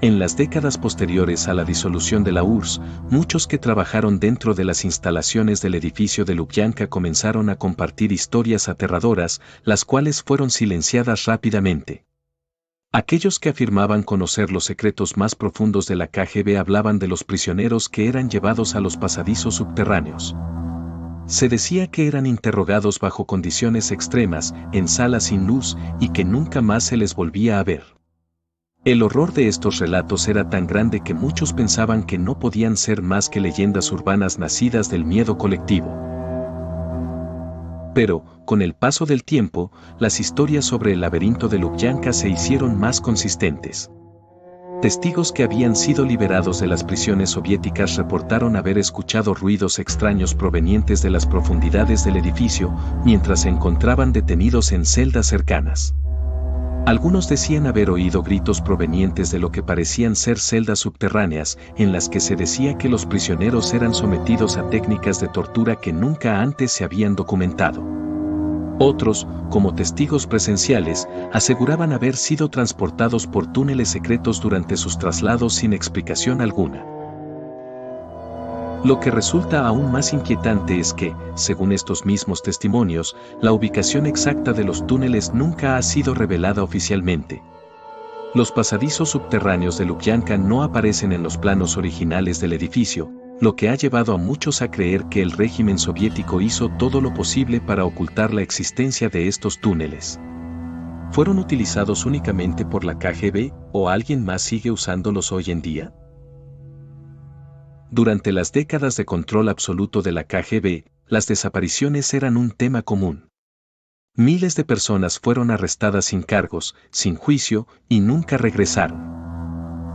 En las décadas posteriores a la disolución de la URSS, muchos que trabajaron dentro de las instalaciones del edificio de Lubyanka comenzaron a compartir historias aterradoras, las cuales fueron silenciadas rápidamente. Aquellos que afirmaban conocer los secretos más profundos de la KGB hablaban de los prisioneros que eran llevados a los pasadizos subterráneos. Se decía que eran interrogados bajo condiciones extremas, en salas sin luz, y que nunca más se les volvía a ver. El horror de estos relatos era tan grande que muchos pensaban que no podían ser más que leyendas urbanas nacidas del miedo colectivo. Pero, con el paso del tiempo, las historias sobre el laberinto de Lubyanka se hicieron más consistentes. Testigos que habían sido liberados de las prisiones soviéticas reportaron haber escuchado ruidos extraños provenientes de las profundidades del edificio, mientras se encontraban detenidos en celdas cercanas. Algunos decían haber oído gritos provenientes de lo que parecían ser celdas subterráneas, en las que se decía que los prisioneros eran sometidos a técnicas de tortura que nunca antes se habían documentado. Otros, como testigos presenciales, aseguraban haber sido transportados por túneles secretos durante sus traslados sin explicación alguna. Lo que resulta aún más inquietante es que, según estos mismos testimonios, la ubicación exacta de los túneles nunca ha sido revelada oficialmente. Los pasadizos subterráneos de Lubyanka no aparecen en los planos originales del edificio, lo que ha llevado a muchos a creer que el régimen soviético hizo todo lo posible para ocultar la existencia de estos túneles. ¿Fueron utilizados únicamente por la KGB o alguien más sigue usándolos hoy en día? Durante las décadas de control absoluto de la KGB, las desapariciones eran un tema común. Miles de personas fueron arrestadas sin cargos, sin juicio, y nunca regresaron.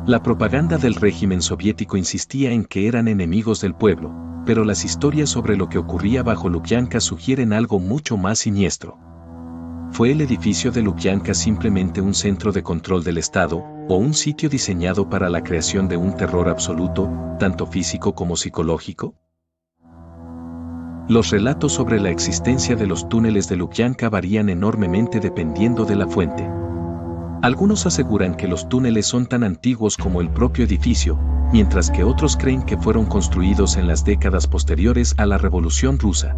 La propaganda del régimen soviético insistía en que eran enemigos del pueblo, pero las historias sobre lo que ocurría bajo Lubyanka sugieren algo mucho más siniestro. ¿Fue el edificio de Lubyanka simplemente un centro de control del Estado, o un sitio diseñado para la creación de un terror absoluto, tanto físico como psicológico? Los relatos sobre la existencia de los túneles de Lubyanka varían enormemente dependiendo de la fuente. Algunos aseguran que los túneles son tan antiguos como el propio edificio, mientras que otros creen que fueron construidos en las décadas posteriores a la Revolución Rusa.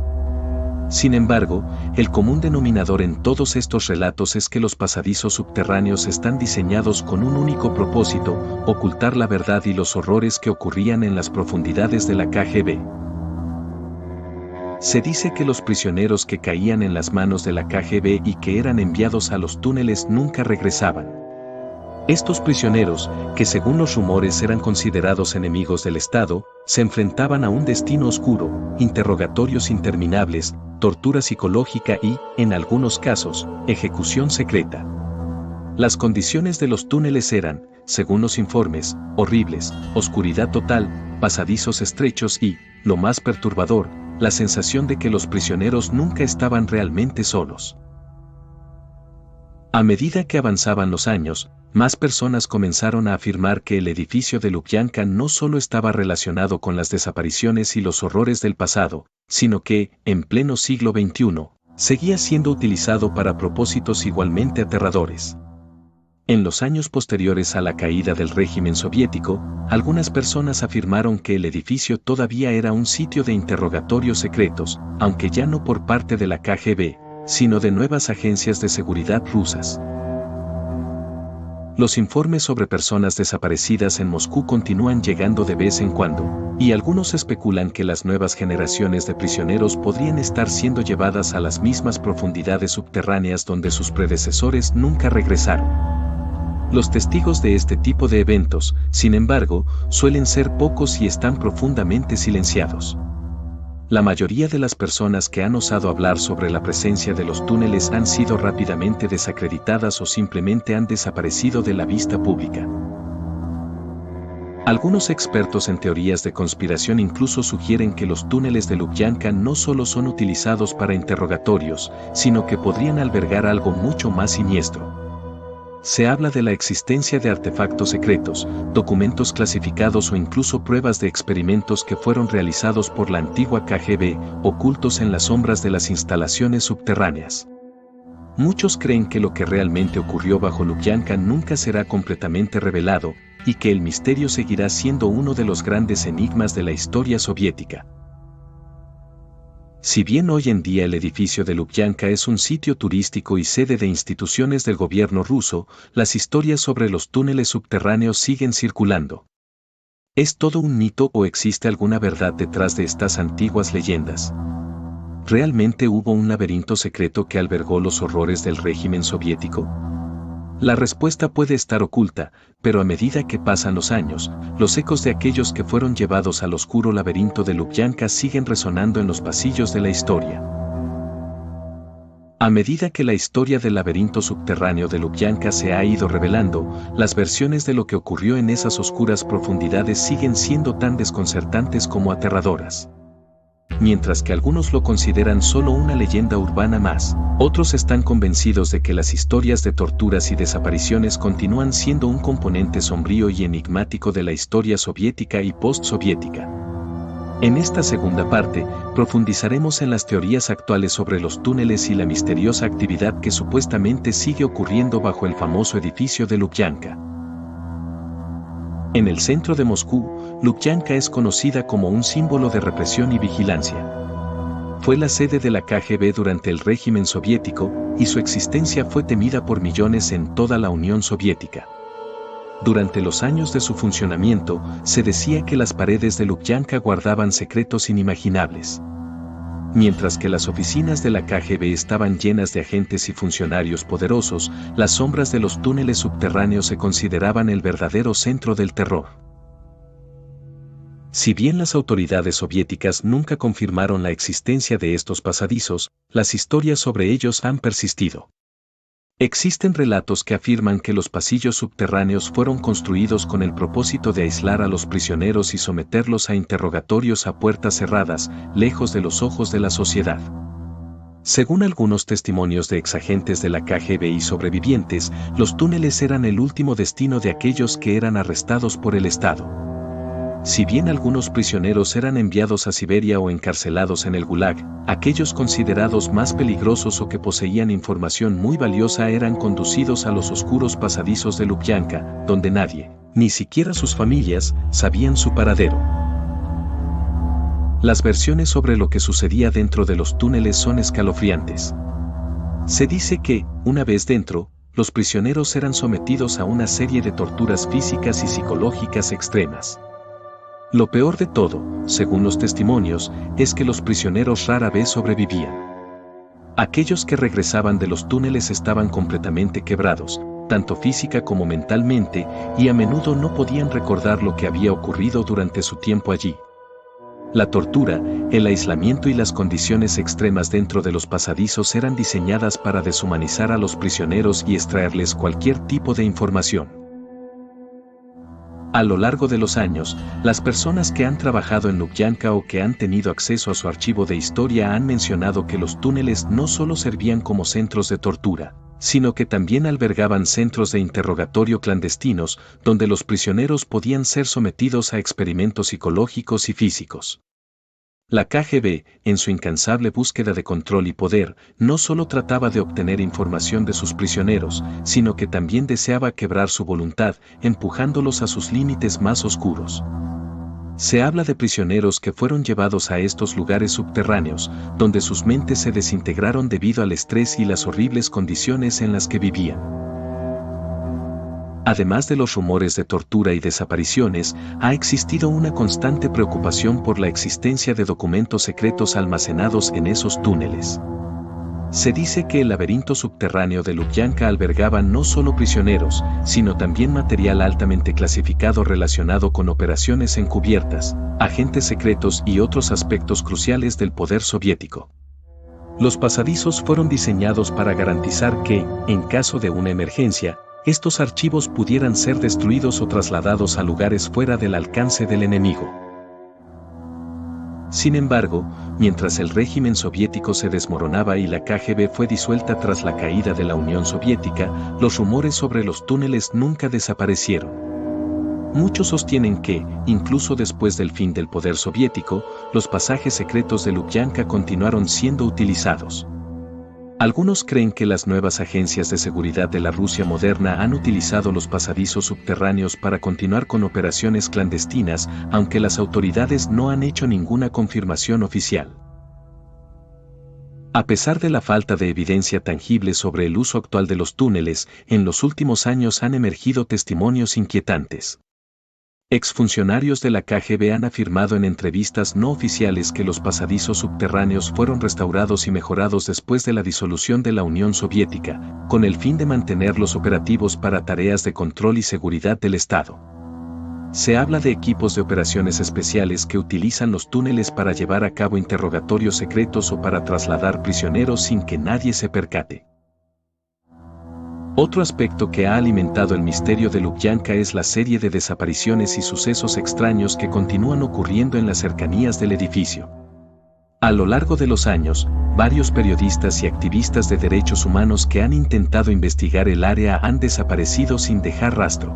Sin embargo, el común denominador en todos estos relatos es que los pasadizos subterráneos están diseñados con un único propósito: ocultar la verdad y los horrores que ocurrían en las profundidades de la KGB. Se dice que los prisioneros que caían en las manos de la KGB y que eran enviados a los túneles nunca regresaban. Estos prisioneros, que según los rumores eran considerados enemigos del Estado, se enfrentaban a un destino oscuro, interrogatorios interminables, tortura psicológica y, en algunos casos, ejecución secreta. Las condiciones de los túneles eran, según los informes, horribles: oscuridad total, pasadizos estrechos y, lo más perturbador, la sensación de que los prisioneros nunca estaban realmente solos. A medida que avanzaban los años, más personas comenzaron a afirmar que el edificio de Lubyanka no solo estaba relacionado con las desapariciones y los horrores del pasado, sino que, en pleno siglo XXI, seguía siendo utilizado para propósitos igualmente aterradores. En los años posteriores a la caída del régimen soviético, algunas personas afirmaron que el edificio todavía era un sitio de interrogatorios secretos, aunque ya no por parte de la KGB, sino de nuevas agencias de seguridad rusas. Los informes sobre personas desaparecidas en Moscú continúan llegando de vez en cuando, y algunos especulan que las nuevas generaciones de prisioneros podrían estar siendo llevadas a las mismas profundidades subterráneas donde sus predecesores nunca regresaron. Los testigos de este tipo de eventos, sin embargo, suelen ser pocos y están profundamente silenciados. La mayoría de las personas que han osado hablar sobre la presencia de los túneles han sido rápidamente desacreditadas o simplemente han desaparecido de la vista pública. Algunos expertos en teorías de conspiración incluso sugieren que los túneles de Lubyanka no solo son utilizados para interrogatorios, sino que podrían albergar algo mucho más siniestro. Se habla de la existencia de artefactos secretos, documentos clasificados o incluso pruebas de experimentos que fueron realizados por la antigua KGB, ocultos en las sombras de las instalaciones subterráneas. Muchos creen que lo que realmente ocurrió bajo Lubyanka nunca será completamente revelado, y que el misterio seguirá siendo uno de los grandes enigmas de la historia soviética. Si bien hoy en día el edificio de Lubyanka es un sitio turístico y sede de instituciones del gobierno ruso, las historias sobre los túneles subterráneos siguen circulando. ¿Es todo un mito o existe alguna verdad detrás de estas antiguas leyendas? ¿Realmente hubo un laberinto secreto que albergó los horrores del régimen soviético? La respuesta puede estar oculta, pero a medida que pasan los años, los ecos de aquellos que fueron llevados al oscuro laberinto de Lubyanka siguen resonando en los pasillos de la historia. A medida que la historia del laberinto subterráneo de Lubyanka se ha ido revelando, las versiones de lo que ocurrió en esas oscuras profundidades siguen siendo tan desconcertantes como aterradoras. Mientras que algunos lo consideran solo una leyenda urbana más, otros están convencidos de que las historias de torturas y desapariciones continúan siendo un componente sombrío y enigmático de la historia soviética y postsoviética. En esta segunda parte, profundizaremos en las teorías actuales sobre los túneles y la misteriosa actividad que supuestamente sigue ocurriendo bajo el famoso edificio de Lubyanka. En el centro de Moscú, Lubyanka es conocida como un símbolo de represión y vigilancia. Fue la sede de la KGB durante el régimen soviético, y su existencia fue temida por millones en toda la Unión Soviética. Durante los años de su funcionamiento, se decía que las paredes de Lubyanka guardaban secretos inimaginables. Mientras que las oficinas de la KGB estaban llenas de agentes y funcionarios poderosos, las sombras de los túneles subterráneos se consideraban el verdadero centro del terror. Si bien las autoridades soviéticas nunca confirmaron la existencia de estos pasadizos, las historias sobre ellos han persistido. Existen relatos que afirman que los pasillos subterráneos fueron construidos con el propósito de aislar a los prisioneros y someterlos a interrogatorios a puertas cerradas, lejos de los ojos de la sociedad. Según algunos testimonios de exagentes de la KGB y sobrevivientes, los túneles eran el último destino de aquellos que eran arrestados por el Estado. Si bien algunos prisioneros eran enviados a Siberia o encarcelados en el Gulag, aquellos considerados más peligrosos o que poseían información muy valiosa eran conducidos a los oscuros pasadizos de Lubyanka, donde nadie, ni siquiera sus familias, sabían su paradero. Las versiones sobre lo que sucedía dentro de los túneles son escalofriantes. Se dice que, una vez dentro, los prisioneros eran sometidos a una serie de torturas físicas y psicológicas extremas. Lo peor de todo, según los testimonios, es que los prisioneros rara vez sobrevivían. Aquellos que regresaban de los túneles estaban completamente quebrados, tanto física como mentalmente, y a menudo no podían recordar lo que había ocurrido durante su tiempo allí. La tortura, el aislamiento y las condiciones extremas dentro de los pasadizos eran diseñadas para deshumanizar a los prisioneros y extraerles cualquier tipo de información. A lo largo de los años, las personas que han trabajado en Lubyanka o que han tenido acceso a su archivo de historia han mencionado que los túneles no solo servían como centros de tortura, sino que también albergaban centros de interrogatorio clandestinos, donde los prisioneros podían ser sometidos a experimentos psicológicos y físicos. La KGB, en su incansable búsqueda de control y poder, no solo trataba de obtener información de sus prisioneros, sino que también deseaba quebrar su voluntad, empujándolos a sus límites más oscuros. Se habla de prisioneros que fueron llevados a estos lugares subterráneos, donde sus mentes se desintegraron debido al estrés y las horribles condiciones en las que vivían. Además de los rumores de tortura y desapariciones, ha existido una constante preocupación por la existencia de documentos secretos almacenados en esos túneles. Se dice que el laberinto subterráneo de Lubyanka albergaba no solo prisioneros, sino también material altamente clasificado relacionado con operaciones encubiertas, agentes secretos y otros aspectos cruciales del poder soviético. Los pasadizos fueron diseñados para garantizar que, en caso de una emergencia, estos archivos pudieran ser destruidos o trasladados a lugares fuera del alcance del enemigo. Sin embargo, mientras el régimen soviético se desmoronaba y la KGB fue disuelta tras la caída de la Unión Soviética, los rumores sobre los túneles nunca desaparecieron. Muchos sostienen que, incluso después del fin del poder soviético, los pasajes secretos de Lubyanka continuaron siendo utilizados. Algunos creen que las nuevas agencias de seguridad de la Rusia moderna han utilizado los pasadizos subterráneos para continuar con operaciones clandestinas, aunque las autoridades no han hecho ninguna confirmación oficial. A pesar de la falta de evidencia tangible sobre el uso actual de los túneles, en los últimos años han emergido testimonios inquietantes. Exfuncionarios de la KGB han afirmado en entrevistas no oficiales que los pasadizos subterráneos fueron restaurados y mejorados después de la disolución de la Unión Soviética, con el fin de mantenerlos operativos para tareas de control y seguridad del Estado. Se habla de equipos de operaciones especiales que utilizan los túneles para llevar a cabo interrogatorios secretos o para trasladar prisioneros sin que nadie se percate. Otro aspecto que ha alimentado el misterio de Lubyanka es la serie de desapariciones y sucesos extraños que continúan ocurriendo en las cercanías del edificio. A lo largo de los años, varios periodistas y activistas de derechos humanos que han intentado investigar el área han desaparecido sin dejar rastro.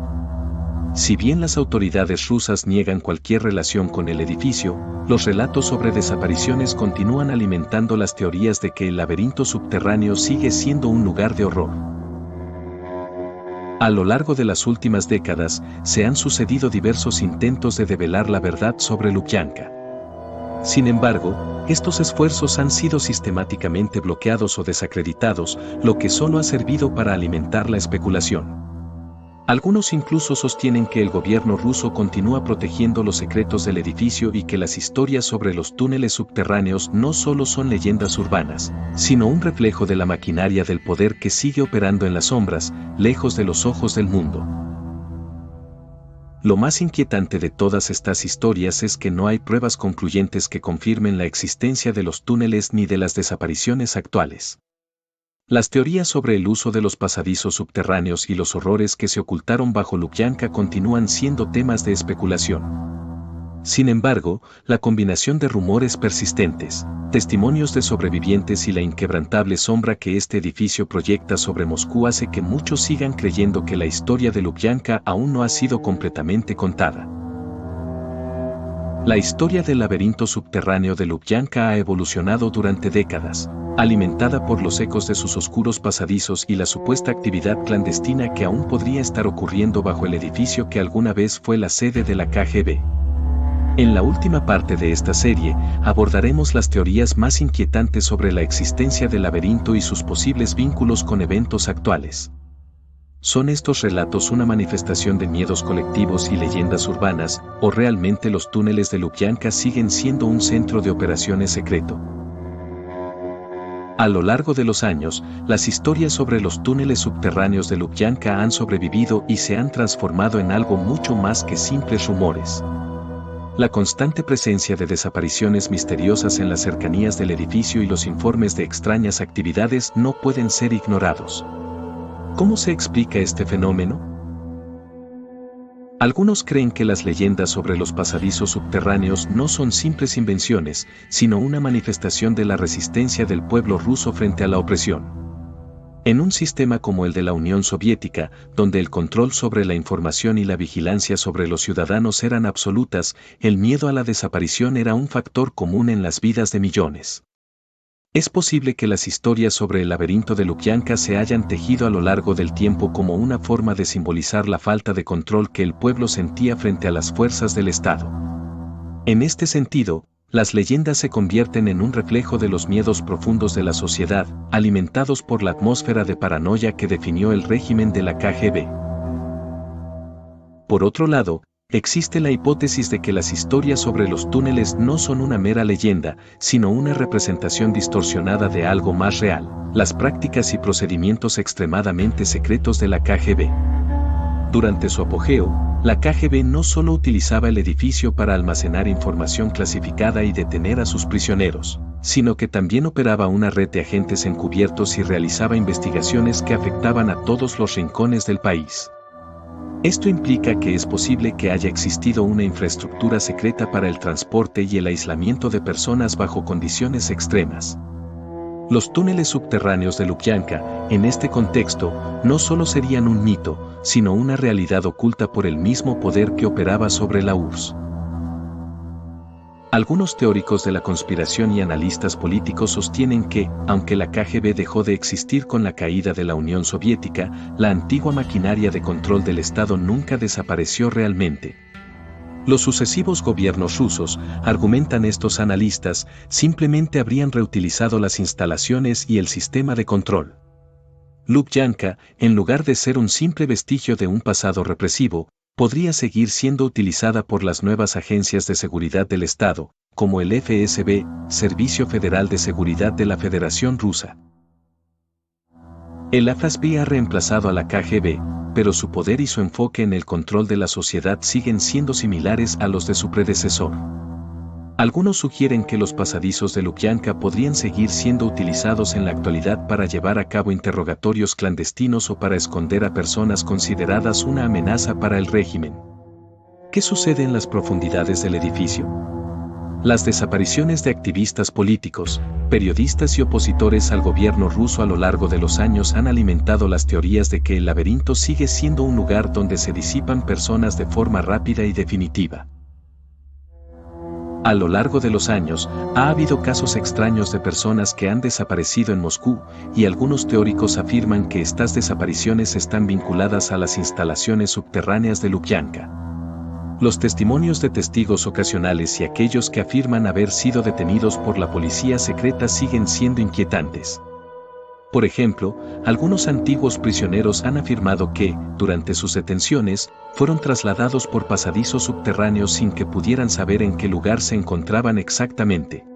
Si bien las autoridades rusas niegan cualquier relación con el edificio, los relatos sobre desapariciones continúan alimentando las teorías de que el laberinto subterráneo sigue siendo un lugar de horror. A lo largo de las últimas décadas, se han sucedido diversos intentos de develar la verdad sobre Lubyanka. Sin embargo, estos esfuerzos han sido sistemáticamente bloqueados o desacreditados, lo que solo ha servido para alimentar la especulación. Algunos incluso sostienen que el gobierno ruso continúa protegiendo los secretos del edificio y que las historias sobre los túneles subterráneos no solo son leyendas urbanas, sino un reflejo de la maquinaria del poder que sigue operando en las sombras, lejos de los ojos del mundo. Lo más inquietante de todas estas historias es que no hay pruebas concluyentes que confirmen la existencia de los túneles ni de las desapariciones actuales. Las teorías sobre el uso de los pasadizos subterráneos y los horrores que se ocultaron bajo Lubyanka continúan siendo temas de especulación. Sin embargo, la combinación de rumores persistentes, testimonios de sobrevivientes y la inquebrantable sombra que este edificio proyecta sobre Moscú hace que muchos sigan creyendo que la historia de Lubyanka aún no ha sido completamente contada. La historia del laberinto subterráneo de Lubyanka ha evolucionado durante décadas, alimentada por los ecos de sus oscuros pasadizos y la supuesta actividad clandestina que aún podría estar ocurriendo bajo el edificio que alguna vez fue la sede de la KGB. En la última parte de esta serie, abordaremos las teorías más inquietantes sobre la existencia del laberinto y sus posibles vínculos con eventos actuales. ¿Son estos relatos una manifestación de miedos colectivos y leyendas urbanas, o realmente los túneles de Lubyanka siguen siendo un centro de operaciones secreto? A lo largo de los años, las historias sobre los túneles subterráneos de Lubyanka han sobrevivido y se han transformado en algo mucho más que simples rumores. La constante presencia de desapariciones misteriosas en las cercanías del edificio y los informes de extrañas actividades no pueden ser ignorados. ¿Cómo se explica este fenómeno? Algunos creen que las leyendas sobre los pasadizos subterráneos no son simples invenciones, sino una manifestación de la resistencia del pueblo ruso frente a la opresión. En un sistema como el de la Unión Soviética, donde el control sobre la información y la vigilancia sobre los ciudadanos eran absolutas, el miedo a la desaparición era un factor común en las vidas de millones. Es posible que las historias sobre el laberinto de Lubyanka se hayan tejido a lo largo del tiempo como una forma de simbolizar la falta de control que el pueblo sentía frente a las fuerzas del Estado. En este sentido, las leyendas se convierten en un reflejo de los miedos profundos de la sociedad, alimentados por la atmósfera de paranoia que definió el régimen de la KGB. Por otro lado, existe la hipótesis de que las historias sobre los túneles no son una mera leyenda, sino una representación distorsionada de algo más real, las prácticas y procedimientos extremadamente secretos de la KGB. Durante su apogeo, la KGB no solo utilizaba el edificio para almacenar información clasificada y detener a sus prisioneros, sino que también operaba una red de agentes encubiertos y realizaba investigaciones que afectaban a todos los rincones del país. Esto implica que es posible que haya existido una infraestructura secreta para el transporte y el aislamiento de personas bajo condiciones extremas. Los túneles subterráneos de Lubyanka, en este contexto, no solo serían un mito, sino una realidad oculta por el mismo poder que operaba sobre la URSS. Algunos teóricos de la conspiración y analistas políticos sostienen que, aunque la KGB dejó de existir con la caída de la Unión Soviética, la antigua maquinaria de control del Estado nunca desapareció realmente. Los sucesivos gobiernos rusos, argumentan estos analistas, simplemente habrían reutilizado las instalaciones y el sistema de control. Lubyanka, en lugar de ser un simple vestigio de un pasado represivo, podría seguir siendo utilizada por las nuevas agencias de seguridad del Estado, como el FSB, Servicio Federal de Seguridad de la Federación Rusa. El FSB ha reemplazado a la KGB, pero su poder y su enfoque en el control de la sociedad siguen siendo similares a los de su predecesor. Algunos sugieren que los pasadizos de Lubyanka podrían seguir siendo utilizados en la actualidad para llevar a cabo interrogatorios clandestinos o para esconder a personas consideradas una amenaza para el régimen. ¿Qué sucede en las profundidades del edificio? Las desapariciones de activistas políticos, periodistas y opositores al gobierno ruso a lo largo de los años han alimentado las teorías de que el laberinto sigue siendo un lugar donde se disipan personas de forma rápida y definitiva. A lo largo de los años, ha habido casos extraños de personas que han desaparecido en Moscú, y algunos teóricos afirman que estas desapariciones están vinculadas a las instalaciones subterráneas de Lubyanka. Los testimonios de testigos ocasionales y aquellos que afirman haber sido detenidos por la policía secreta siguen siendo inquietantes. Por ejemplo, algunos antiguos prisioneros han afirmado que, durante sus detenciones, fueron trasladados por pasadizos subterráneos sin que pudieran saber en qué lugar se encontraban exactamente.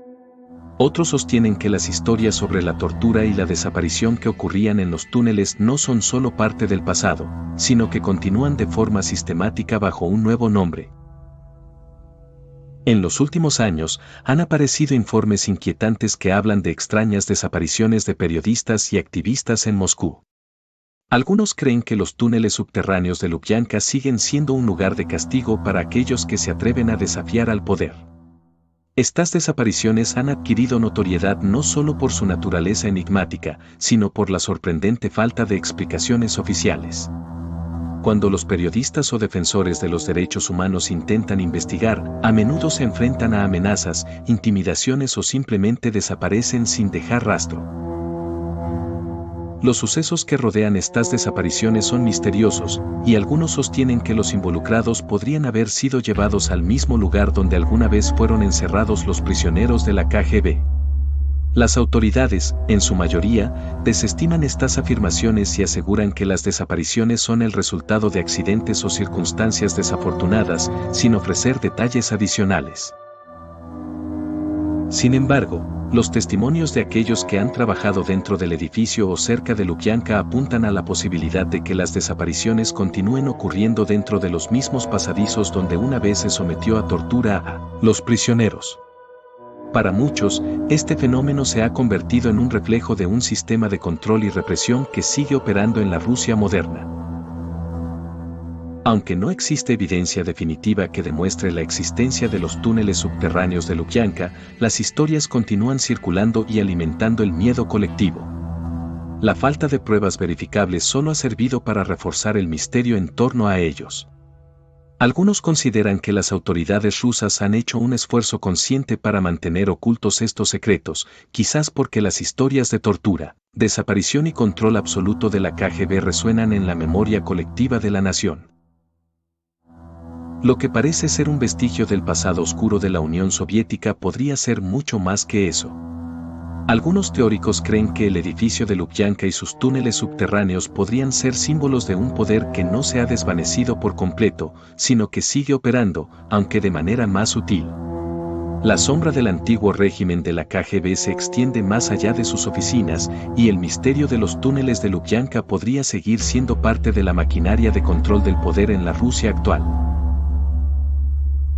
Otros sostienen que las historias sobre la tortura y la desaparición que ocurrían en los túneles no son solo parte del pasado, sino que continúan de forma sistemática bajo un nuevo nombre. En los últimos años, han aparecido informes inquietantes que hablan de extrañas desapariciones de periodistas y activistas en Moscú. Algunos creen que los túneles subterráneos de Lubyanka siguen siendo un lugar de castigo para aquellos que se atreven a desafiar al poder. Estas desapariciones han adquirido notoriedad no solo por su naturaleza enigmática, sino por la sorprendente falta de explicaciones oficiales. Cuando los periodistas o defensores de los derechos humanos intentan investigar, a menudo se enfrentan a amenazas, intimidaciones o simplemente desaparecen sin dejar rastro. Los sucesos que rodean estas desapariciones son misteriosos, y algunos sostienen que los involucrados podrían haber sido llevados al mismo lugar donde alguna vez fueron encerrados los prisioneros de la KGB. Las autoridades, en su mayoría, desestiman estas afirmaciones y aseguran que las desapariciones son el resultado de accidentes o circunstancias desafortunadas, sin ofrecer detalles adicionales. Sin embargo, los testimonios de aquellos que han trabajado dentro del edificio o cerca de Lubyanka apuntan a la posibilidad de que las desapariciones continúen ocurriendo dentro de los mismos pasadizos donde una vez se sometió a tortura a los prisioneros. Para muchos, este fenómeno se ha convertido en un reflejo de un sistema de control y represión que sigue operando en la Rusia moderna. Aunque no existe evidencia definitiva que demuestre la existencia de los túneles subterráneos de Lubyanka, las historias continúan circulando y alimentando el miedo colectivo. La falta de pruebas verificables solo ha servido para reforzar el misterio en torno a ellos. Algunos consideran que las autoridades rusas han hecho un esfuerzo consciente para mantener ocultos estos secretos, quizás porque las historias de tortura, desaparición y control absoluto de la KGB resuenan en la memoria colectiva de la nación. Lo que parece ser un vestigio del pasado oscuro de la Unión Soviética podría ser mucho más que eso. Algunos teóricos creen que el edificio de Lubyanka y sus túneles subterráneos podrían ser símbolos de un poder que no se ha desvanecido por completo, sino que sigue operando, aunque de manera más sutil. La sombra del antiguo régimen de la KGB se extiende más allá de sus oficinas, y el misterio de los túneles de Lubyanka podría seguir siendo parte de la maquinaria de control del poder en la Rusia actual.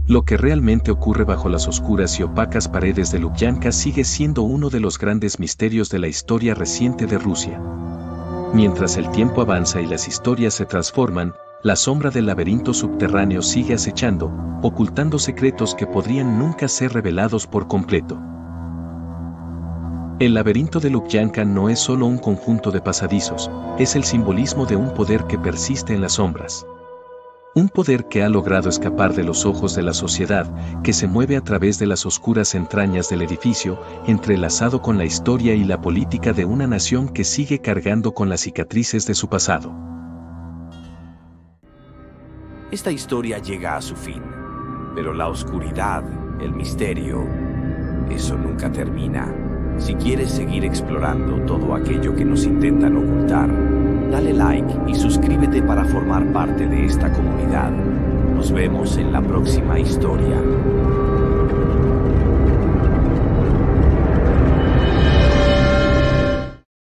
Lo que realmente ocurre bajo las oscuras y opacas paredes de Lubyanka sigue siendo uno de los grandes misterios de la historia reciente de Rusia. Mientras el tiempo avanza y las historias se transforman, la sombra del laberinto subterráneo sigue acechando, ocultando secretos que podrían nunca ser revelados por completo. El laberinto de Lubyanka no es solo un conjunto de pasadizos, es el simbolismo de un poder que persiste en las sombras. Un poder que ha logrado escapar de los ojos de la sociedad, que se mueve a través de las oscuras entrañas del edificio, entrelazado con la historia y la política de una nación que sigue cargando con las cicatrices de su pasado. Esta historia llega a su fin, pero la oscuridad, el misterio, eso nunca termina. Si quieres seguir explorando todo aquello que nos intentan ocultar, dale like y suscríbete para formar parte de esta comunidad. Nos vemos en la próxima historia.